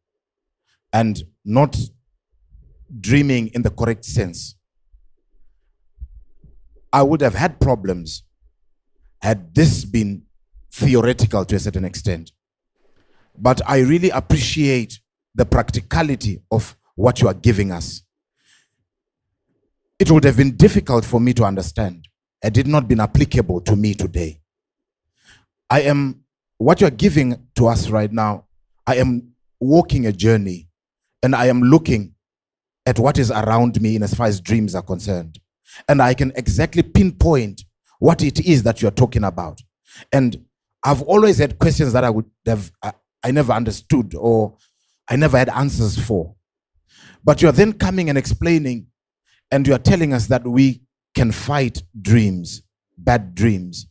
and not dreaming in the correct sense. I would have had problems had this been theoretical to a certain extent. But I really appreciate the practicality of what you are giving us. It would have been difficult for me to understand had it not been applicable to me today. What you are giving to us right now, I am walking a journey, and I am looking at what is around me in as far as dreams are concerned. And I can exactly pinpoint what it is that you're talking about. And I've always had questions that I never understood, or I never had answers for. But you're then coming and explaining, and you're telling us that we can fight dreams, bad dreams.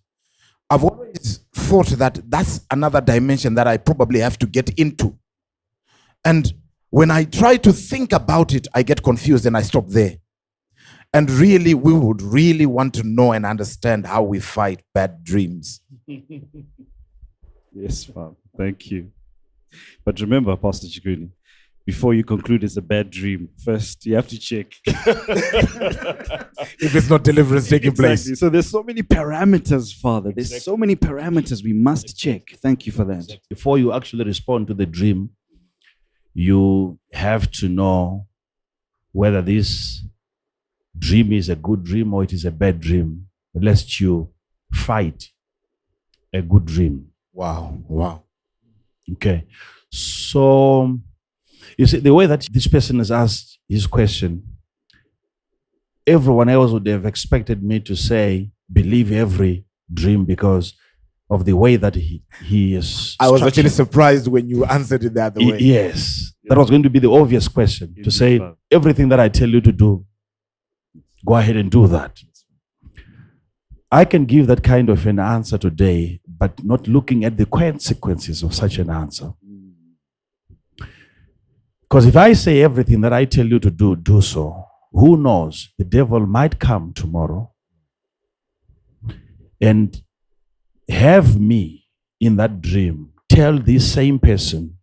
I've always thought that that's another dimension that I probably have to get into. And when I try to think about it, I get confused and I stop there. And really, we would really want to know and understand how we fight bad dreams. Yes, Father. Thank you. But remember, Pastor Chikuni, before you conclude it's a bad dream, first you have to check. If it's not deliverance taking place. So there's so many parameters, Father. There's so many parameters we must check. Thank you for that. Before you actually respond to the dream, you have to know whether this dream is a good dream or it is a bad dream, lest you fight a good dream. Wow. Okay. So, you see, the way that this person has asked his question, everyone else would have expected me to say, believe every dream, because of the way that he is. I was actually surprised when you answered it the other way. Yes. That was going to be the obvious question, to say, everything that I tell you to do, go ahead and do that. I can give that kind of an answer today, but not looking at the consequences of such an answer. Because if I say everything that I tell you to do, do so, who knows? The devil might come tomorrow and have me in that dream tell this same person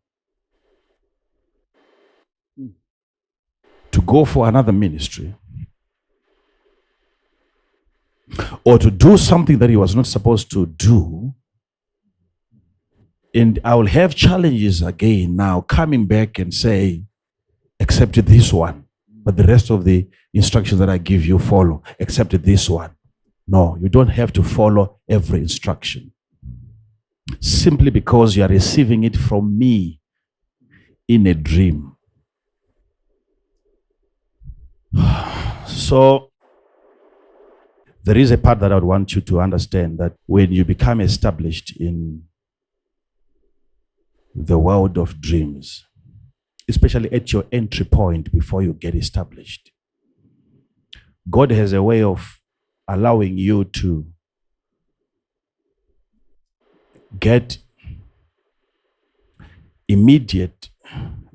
to go for another ministry, or to do something that he was not supposed to do. And I will have challenges again now coming back and say, except this one, but the rest of the instructions that I give you, follow, except this one. No, you don't have to follow every instruction. Simply because you are receiving it from me in a dream. So, there is a part that I would want you to understand, that when you become established in the world of dreams, especially at your entry point before you get established, God has a way of allowing you to get immediate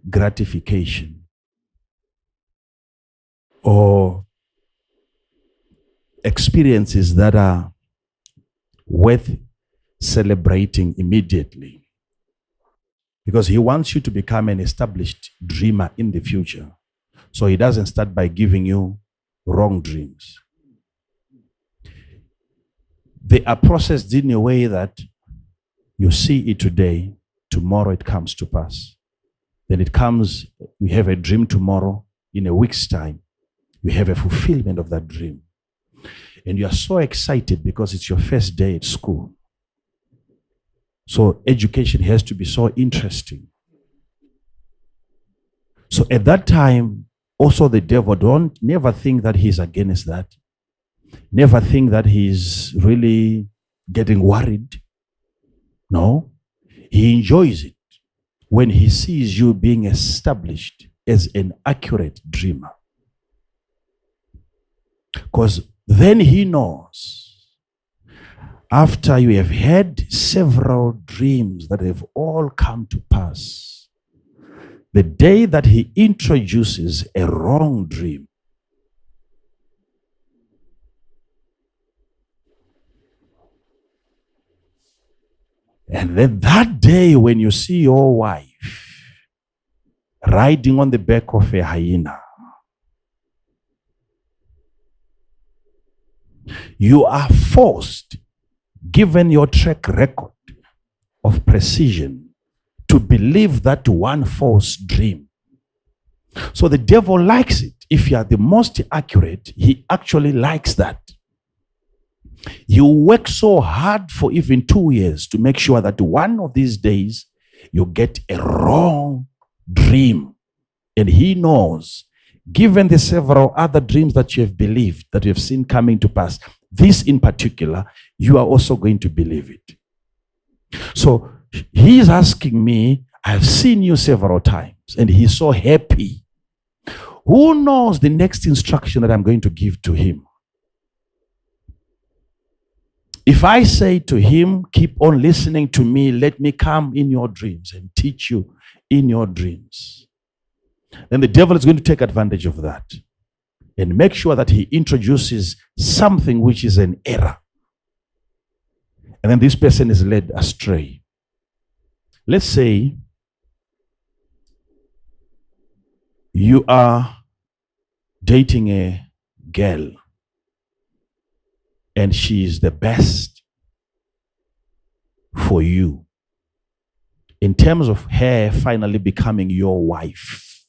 gratification or experiences that are worth celebrating immediately. Because he wants you to become an established dreamer in the future. So he doesn't start by giving you wrong dreams. They are processed in a way that you see it today, tomorrow it comes to pass. Then it comes, you have a dream tomorrow, in a week's time, you have a fulfillment of that dream. And you are so excited because it's your first day at school. So education has to be so interesting. So at that time, also the devil, never think that he's against that. Never think that he's really getting worried. No, he enjoys it when he sees you being established as an accurate dreamer. Because then he knows, after you have had several dreams that have all come to pass, the day that he introduces a wrong dream, and then that day when you see your wife riding on the back of a hyena, you are forced, given your track record of precision, to believe that one false dream. So the devil likes it. If you are the most accurate, he actually likes that. You work so hard for even 2 years to make sure that one of these days you get a wrong dream. And he knows, given the several other dreams that you have believed, that you have seen coming to pass, this in particular, you are also going to believe it. So he is asking me, I've seen you several times, and he's so happy. Who knows the next instruction that I'm going to give to him? If I say to him, keep on listening to me, let me come in your dreams and teach you in your dreams, then the devil is going to take advantage of that and make sure that he introduces something which is an error. And then this person is led astray. Let's say you are dating a girl and she is the best for you in terms of her finally becoming your wife.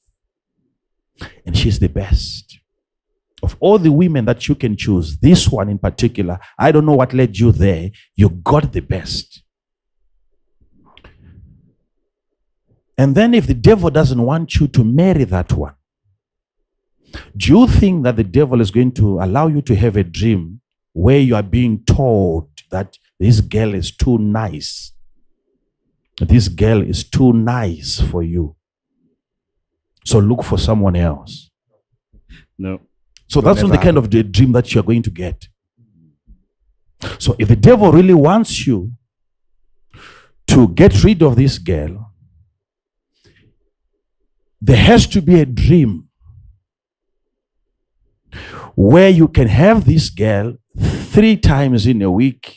And she's the best. Of all the women that you can choose, this one in particular, I don't know what led you there. You got the best. And then if the devil doesn't want you to marry that one, do you think that the devil is going to allow you to have a dream where you are being told that this girl is too nice? This girl is too nice for you, so look for someone else. No. So that's not the kind of the dream that you're going to get. So if the devil really wants you to get rid of this girl, there has to be a dream where you can have this girl 3 times in a week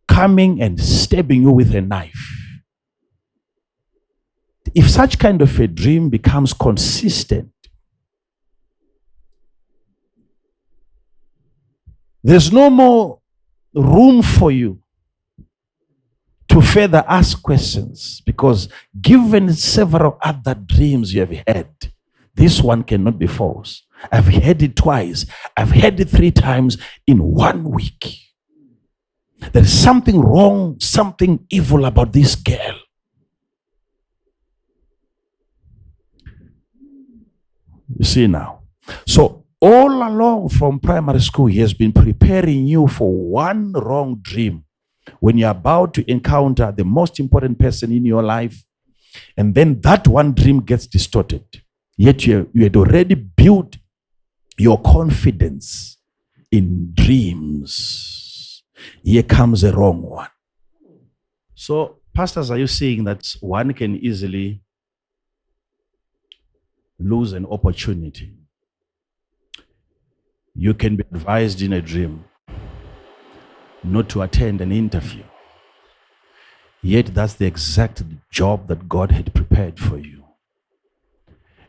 coming and stabbing you with a knife. If such kind of a dream becomes consistent, there's no more room for you to further ask questions, because given several other dreams you have had, this one cannot be false. I've had it twice. I've had it 3 times in 1 week. There is something wrong, something evil about this girl. You see now. So all along from primary school, he has been preparing you for one wrong dream when you're about to encounter the most important person in your life, and then that one dream gets distorted. Yet you had already built your confidence in dreams. Here comes a wrong one. So, pastors, are you saying that one can easily lose an opportunity? You can be advised in a dream not to attend an interview, yet that's the exact job that God had prepared for you.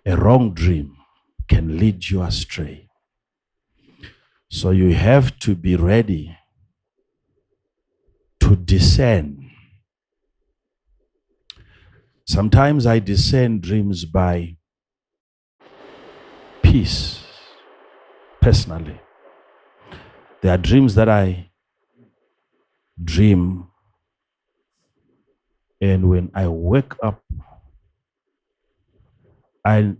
A wrong dream can lead you astray. So you have to be ready to discern. Sometimes I discern dreams by peace. Personally, there are dreams that I dream, and when I wake up, I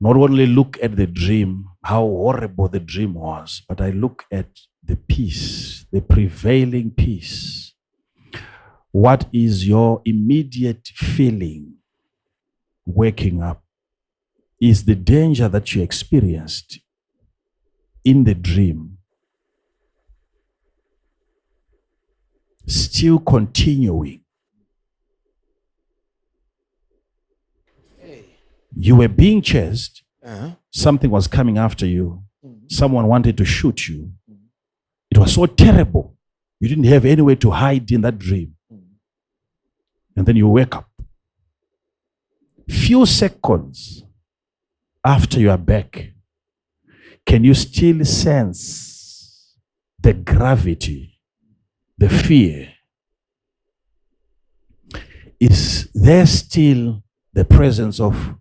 not only look at the dream, how horrible the dream was, but I look at the peace, the prevailing peace. what is your immediate feeling waking up? Is the danger that you experienced in the dream still continuing? You were being chased. Something was coming after you. Someone wanted to shoot you. It was so terrible. You didn't have anywhere to hide in that dream. And then you wake up. Few seconds after you are back, can you still sense the gravity, the fear? Is there still the presence of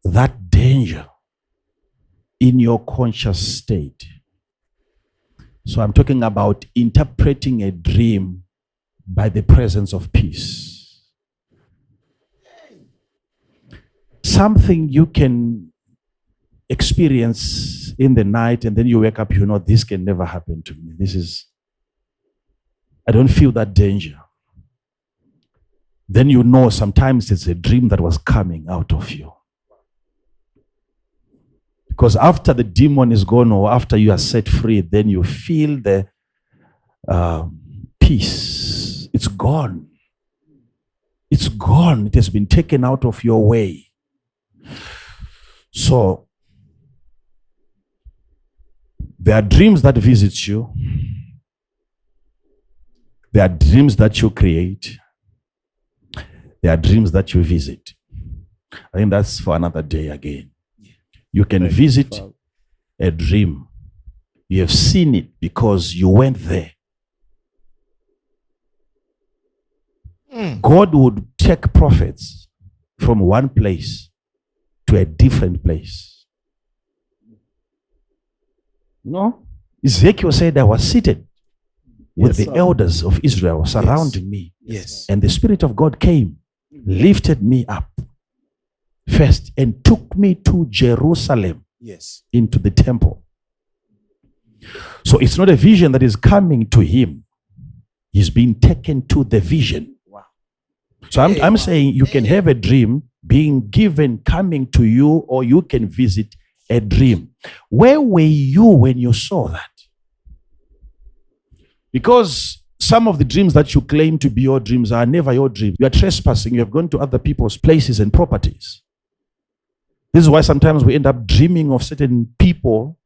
that danger in your conscious state? So I'm talking about interpreting a dream by the presence of peace. Something you can experience in the night and then you wake up, you know, this can never happen to me. I don't feel that danger. Then you know sometimes it's a dream that was coming out of you. Because after the demon is gone or after you are set free, then you feel the peace. It's gone. It's gone. It has been taken out of your way. So, there are dreams that visit you. There are dreams that you create. There are dreams that you visit. I think that's for another day again. You can visit a dream. You have seen it because you went there. God would take prophets from one place to a different place. No? Ezekiel said, I was seated with the elders of Israel surrounding me. Yes. And the Spirit of God came, lifted me up first and took me to Jerusalem. Yes. Into the temple. So it's not a vision that is coming to him. He's being taken to the vision. Wow. So I'm saying you can have a dream being given, coming to you, or you can visit a dream. Where were you when you saw that? Because some of the dreams that you claim to be your dreams are never your dreams. You are trespassing. You have gone to other people's places and properties. This is why sometimes we end up dreaming of certain people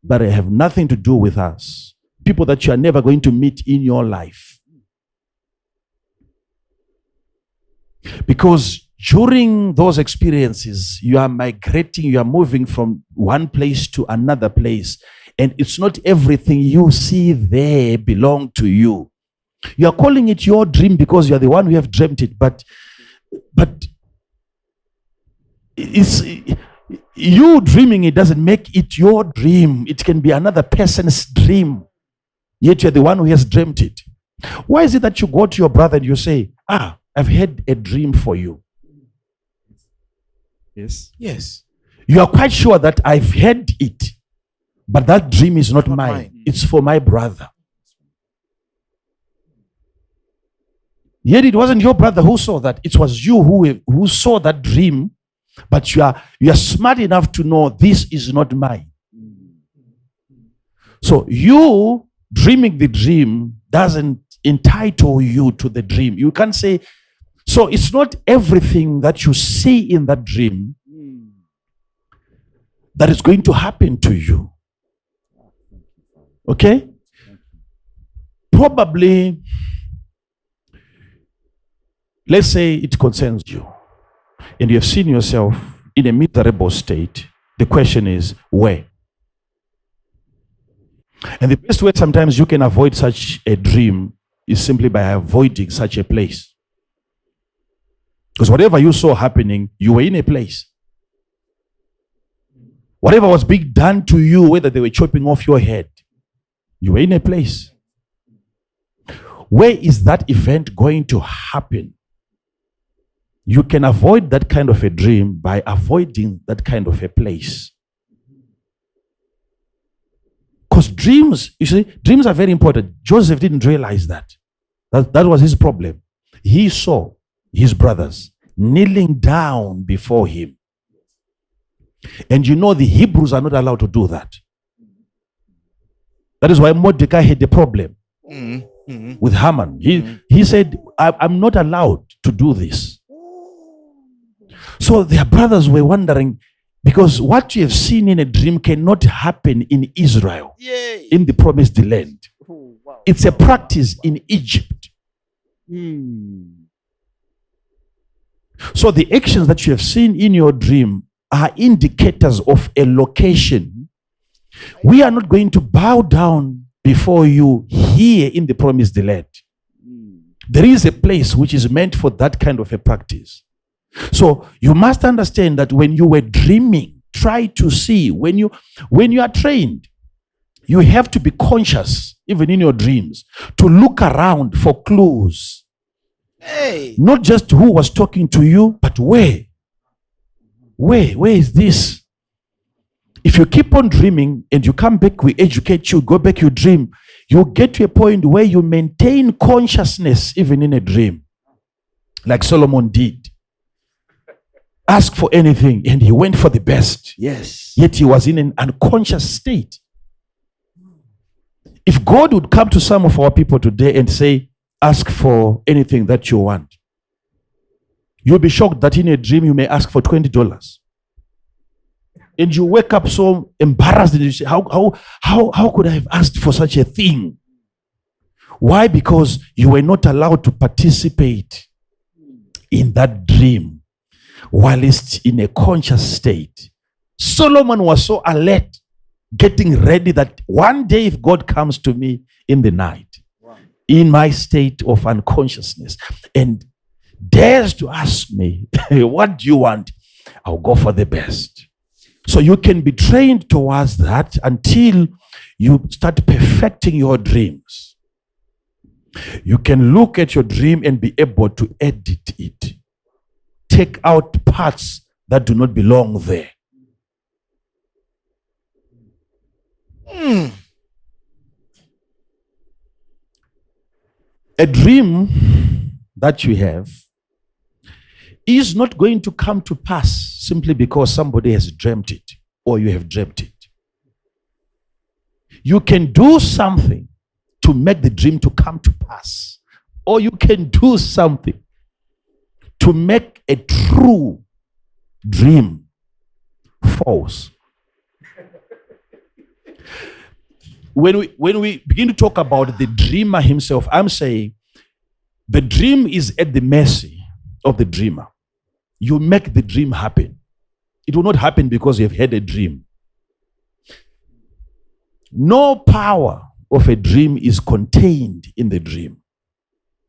that have nothing to do with us. People that you are never going to meet in your life. Because during those experiences, you are migrating, you are moving from one place to another place. And it's not everything you see there belong to you. You are calling it your dream because you are the one who have dreamt it. But it's you dreaming it doesn't make it your dream. It can be another person's dream. Yet you're the one who has dreamt it. Why is it that you go to your brother and you say, I've had a dream for you? Yes. Yes. You are quite sure that I've had it, but that dream is not mine. It's for my brother. Yet it wasn't your brother who saw that. It was you who saw that dream, but you are smart enough to know this is not mine. So you dreaming the dream doesn't entitle you to the dream. You can't say, so it's not everything that you see in that dream that is going to happen to you. Okay? Probably, let's say it concerns you and you have seen yourself in a miserable state. The question is, where? And the best way sometimes you can avoid such a dream is simply by avoiding such a place. Because whatever you saw happening, you were in a place. Whatever was being done to you, whether they were chopping off your head, you were in a place. Where is that event going to happen? You can avoid that kind of a dream by avoiding that kind of a place. Because dreams, you see, dreams are very important. Joseph didn't realize that. That was his problem. he saw his brothers kneeling down before him. And you know the Hebrews are not allowed to do that. That is why Mordecai had a problem with Haman. He said, I'm not allowed to do this. So their brothers were wondering, because what you have seen in a dream cannot happen in Israel, in the promised land. It's a practice in Egypt. So the actions that you have seen in your dream are indicators of a location. We are not going to bow down before you here in the promised land. There is a place which is meant for that kind of a practice. So you must understand that when you were dreaming, try to see, when you are trained, you have to be conscious, even in your dreams, to look around for clues. Not just who was talking to you, but where is this? If you keep on dreaming and you come back, we educate you, go back, you dream, you get to a point where you maintain consciousness even in a dream, like Solomon did. Ask for anything and he went for the best. Yes. Yet he was in an unconscious state. If God would come to some of our people today and say, ask for anything that you want, you'll be shocked that in a dream you may ask for $20. And you wake up so embarrassed and you say, how could I have asked for such a thing? Why? Because you were not allowed to participate in that dream whilst in a conscious state. Solomon was so alert, getting ready, that one day if God comes to me in the night, in my state of unconsciousness, and dares to ask me, what do you want? I'll go for the best. So you can be trained towards that until you start perfecting your dreams. You can look at your dream and be able to edit it. Take out parts that do not belong there. A dream that you have is not going to come to pass simply because somebody has dreamt it or you have dreamt it. You can do something to make the dream to come to pass, or you can do something to make a true dream false. When we begin to talk about the dreamer himself, I'm saying the dream is at the mercy of the dreamer. You make the dream happen. It will not happen because you have had a dream. No power of a dream is contained in the dream.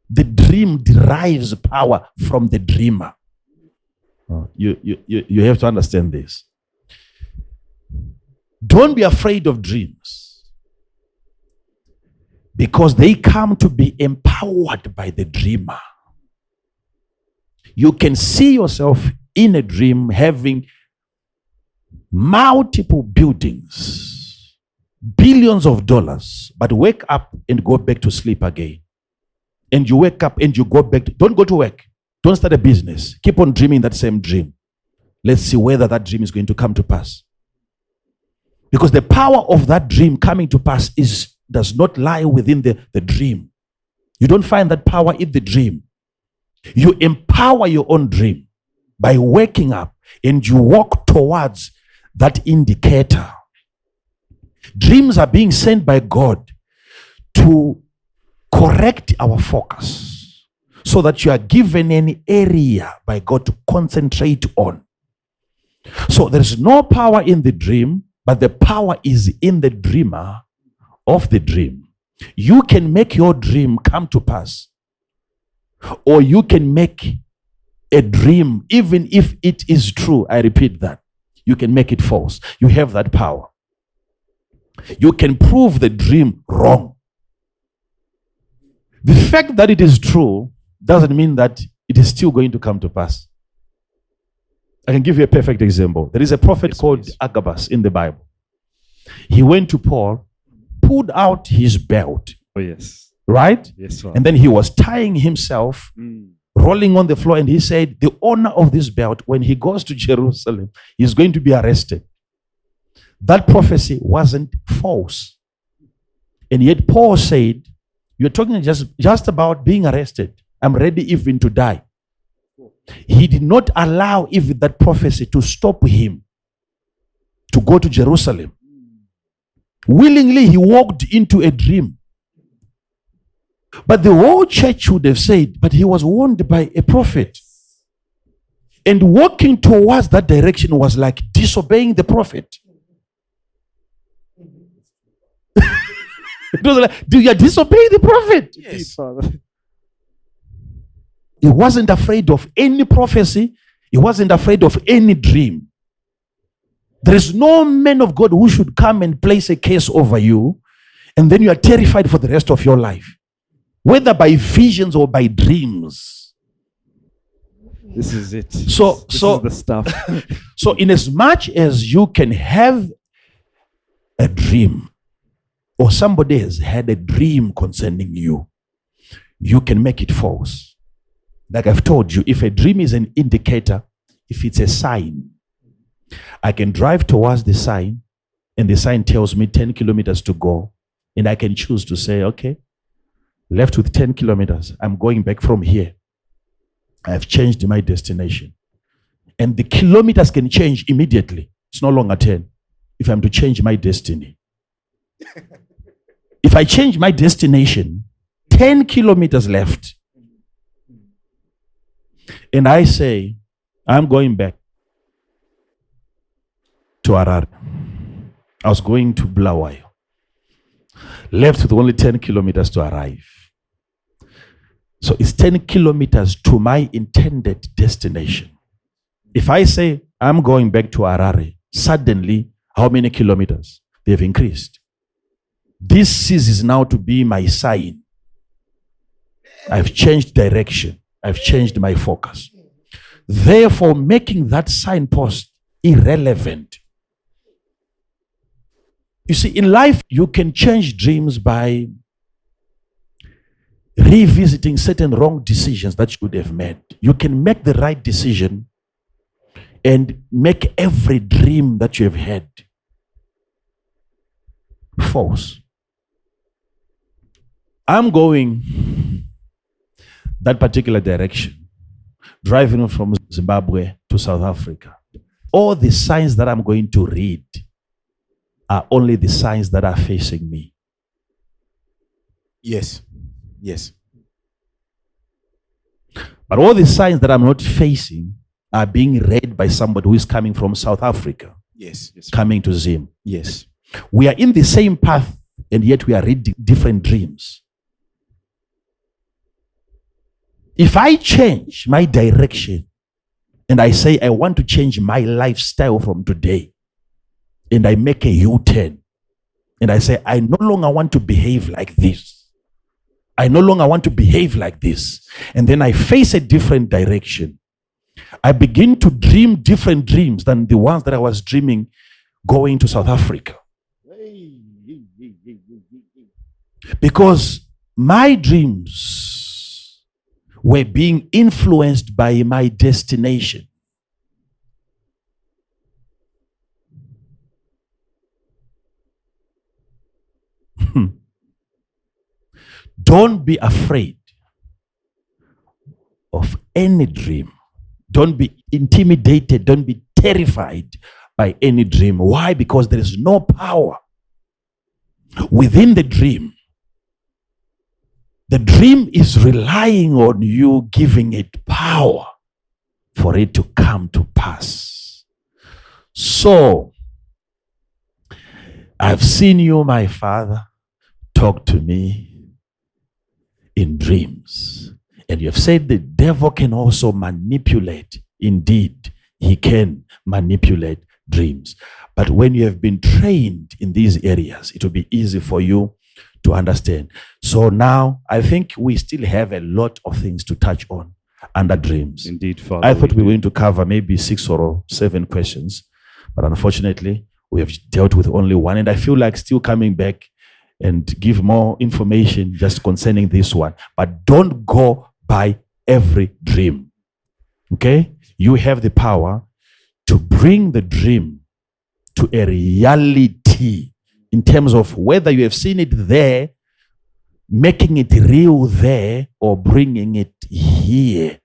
The dream derives power from the dreamer. You have to understand this. Don't be afraid of dreams, because they come to be empowered by the dreamer. You can see yourself in a dream having multiple buildings, billions of dollars, but wake up and go back to sleep again. And you wake up and you go back. Don't go to work. Don't start a business. Keep on dreaming that same dream. Let's see whether that dream is going to come to pass. Because the power of that dream coming to pass does not lie within the dream. You don't find that power in the dream. You empower your own dream by waking up and you walk towards that indicator. Dreams are being sent by God to correct our focus so that you are given an area by God to concentrate on. So there is no power in the dream, but the power is in the dreamer of the dream. You can make your dream come to pass, or you can make a dream, even if it is true. I repeat that. You can make it false. You have that power. You can prove the dream wrong. The fact that it is true doesn't mean that it is still going to come to pass. I can give you a perfect example. There is a prophet called Agabus in the Bible. He went to Paul, pulled out his belt. Oh, yes. Right? Yes, Father. And then he was tying himself, rolling on the floor, and he said, the owner of this belt, when he goes to Jerusalem, he's going to be arrested. That prophecy wasn't false. And yet Paul said, you're talking just about being arrested. I'm ready even to die. He did not allow even that prophecy to stop him to go to Jerusalem. Willingly, he walked into a dream. But the whole church would have said, but he was warned by a prophet. And walking towards that direction was like disobeying the prophet. It was like, do you disobey the prophet? Yes, Father. He wasn't afraid of any prophecy. He wasn't afraid of any dream. There is no man of God who should come and place a case over you, and then you are terrified for the rest of your life, whether by visions or by dreams. This is it. This is the stuff. So in as much as you can have a dream, or somebody has had a dream concerning you, you can make it false. Like I've told you, if a dream is an indicator, if it's a sign, I can drive towards the sign, and the sign tells me 10 kilometers to go, and I can choose to say, okay, left with 10 kilometers, I'm going back from here. I've changed my destination. And the kilometers can change immediately. It's no longer 10 if I'm to change my destiny. If I change my destination, 10 kilometers left, and I say, I'm going back to Harare. I was going to Bulawayo. Left with only 10 kilometers to arrive. So it's 10 kilometers to my intended destination. If I say, I'm going back to Harare, suddenly, how many kilometers? They've increased. This ceases now to be my sign. I've changed direction. I've changed my focus. Therefore, making that signpost irrelevant. You see, in life, you can change dreams by revisiting certain wrong decisions that you would have made. You can make the right decision and make every dream that you have had false. I'm going that particular direction, driving from Zimbabwe to South Africa. All the signs that I'm going to read are only the signs that are facing me. Yes. Yes. But all the signs that I'm not facing are being read by somebody who is coming from South Africa. Yes. Coming to Zim. Yes. We are in the same path, and yet we are reading different dreams. If I change my direction and I say I want to change my lifestyle from today, and I make a U-turn, and I say I no longer want to behave like this. I no longer want to behave like this. And then I face a different direction. I begin to dream different dreams than the ones that I was dreaming going to South Africa. Because my dreams were being influenced by my destination. Don't be afraid of any dream. Don't be intimidated. Don't be terrified by any dream. Why? Because there is no power within the dream. The dream is relying on you giving it power for it to come to pass. So, I've seen you, my Father, talk to me in dreams. And you have said the devil can also manipulate. Indeed, he can manipulate dreams. But when you have been trained in these areas, it will be easy for you to understand. So now, I think we still have a lot of things to touch on under dreams. Indeed, Father. I thought we were going to cover maybe 6 or 7 questions, but unfortunately, we have dealt with only one. And I feel like still coming back and give more information just concerning this one. But don't go by every dream. Okay? You have the power to bring the dream to a reality in terms of whether you have seen it there, making it real there, or bringing it here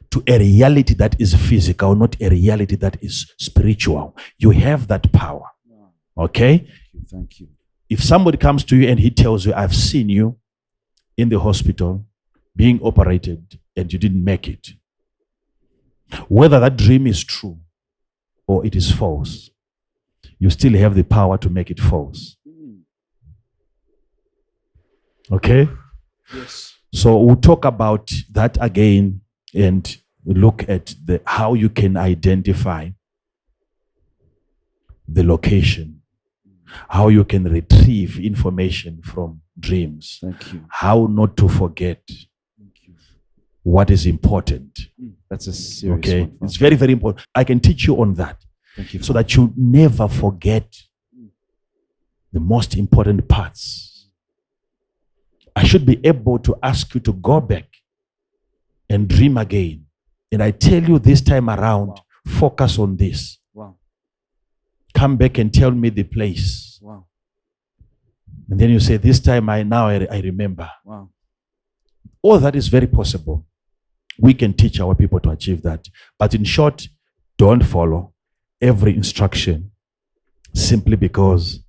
to a reality that is physical, not a reality that is spiritual. You have that power. Okay? Thank you. If somebody comes to you and he tells you, I've seen you in the hospital being operated and you didn't make it, whether that dream is true or it is false, you still have the power to make it false. Okay? Yes. So we'll talk about that again and look at how you can identify the location, how you can retrieve information from dreams, Thank you. how not to forget what is important. That's a serious Okay? one. It's very, very important. I can teach you on that Thank you. so that you never forget the most important parts. I should be able to ask you to go back and dream again. And I tell you this time around, focus on this. Wow. Come back and tell me the place. Wow. And then you say, this time I remember. Wow. All that is very possible. We can teach our people to achieve that. But in short, don't follow every instruction simply because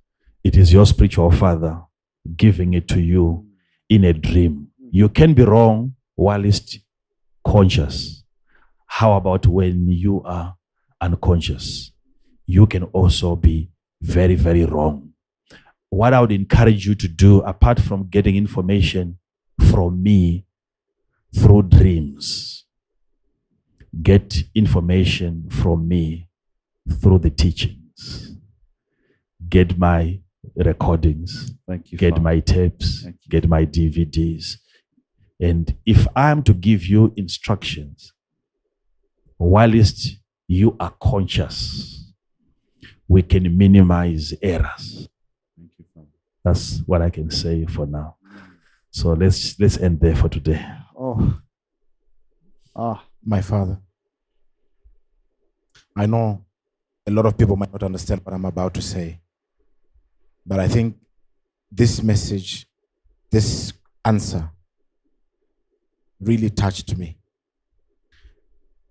it is your spiritual father giving it to you in a dream. You can be wrong whilst conscious. How about when you are unconscious? You can also be very, very wrong. What I would encourage you to do, apart from getting information from me through dreams, get information from me through the teachings. Get my recordings. Thank you. Get Father. my tapes. Thank you. Get my DVDs. And if I'm to give you instructions, whilst you are conscious, we can minimize errors. Thank you, Father. That's what I can say for now. So let's end there for today. Oh. My Father, I know a lot of people might not understand what I'm about to say, but I think this message, this answer really touched me,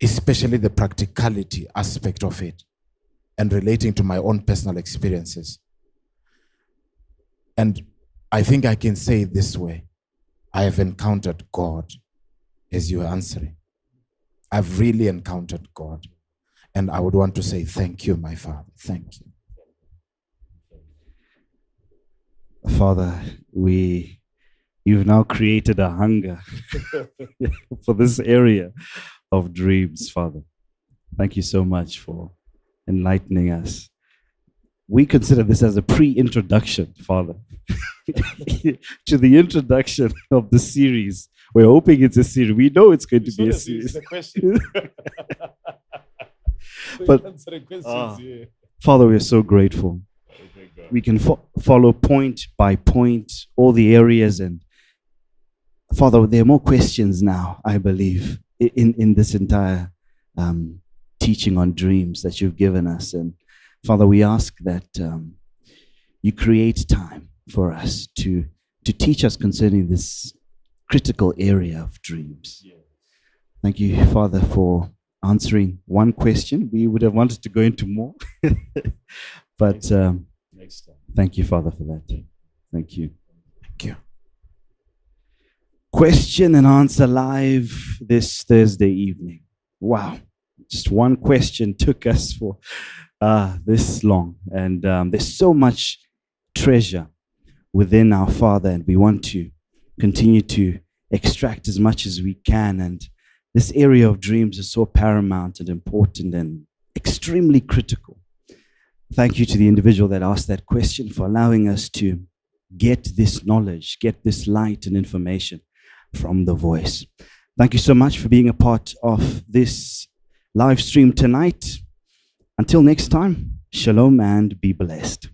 especially the practicality aspect of it and relating to my own personal experiences. And I think I can say it this way: I have encountered God as you are answering. I've really encountered God. And I would want to say thank you, my Father. Thank you. Father, you've now created a hunger for this area of dreams, Father. Thank you so much for enlightening us. We consider this as a pre-introduction, Father, to the introduction of the series. We're hoping it's a series. We know it's going to be a series. But Father, we're so grateful. We can follow point by point all the areas, and Father, there are more questions now, I believe, in this entire teaching on dreams that you've given us. And Father, we ask that you create time for us to teach us concerning this critical area of dreams. Yes. Thank you, Father, for answering one question. We would have wanted to go into more, but Next time. Thank you, Father, for that. Thank you. Thank you. Question and answer live this Thursday evening. Wow. Just one question took us for this long. And there's so much treasure within our Father, and we want to continue to extract as much as we can. And this area of dreams is so paramount and important and extremely critical. Thank you to the individual that asked that question for allowing us to get this knowledge, get this light and information from the voice. Thank you so much for being a part of this live stream tonight. Until next time, shalom and be blessed.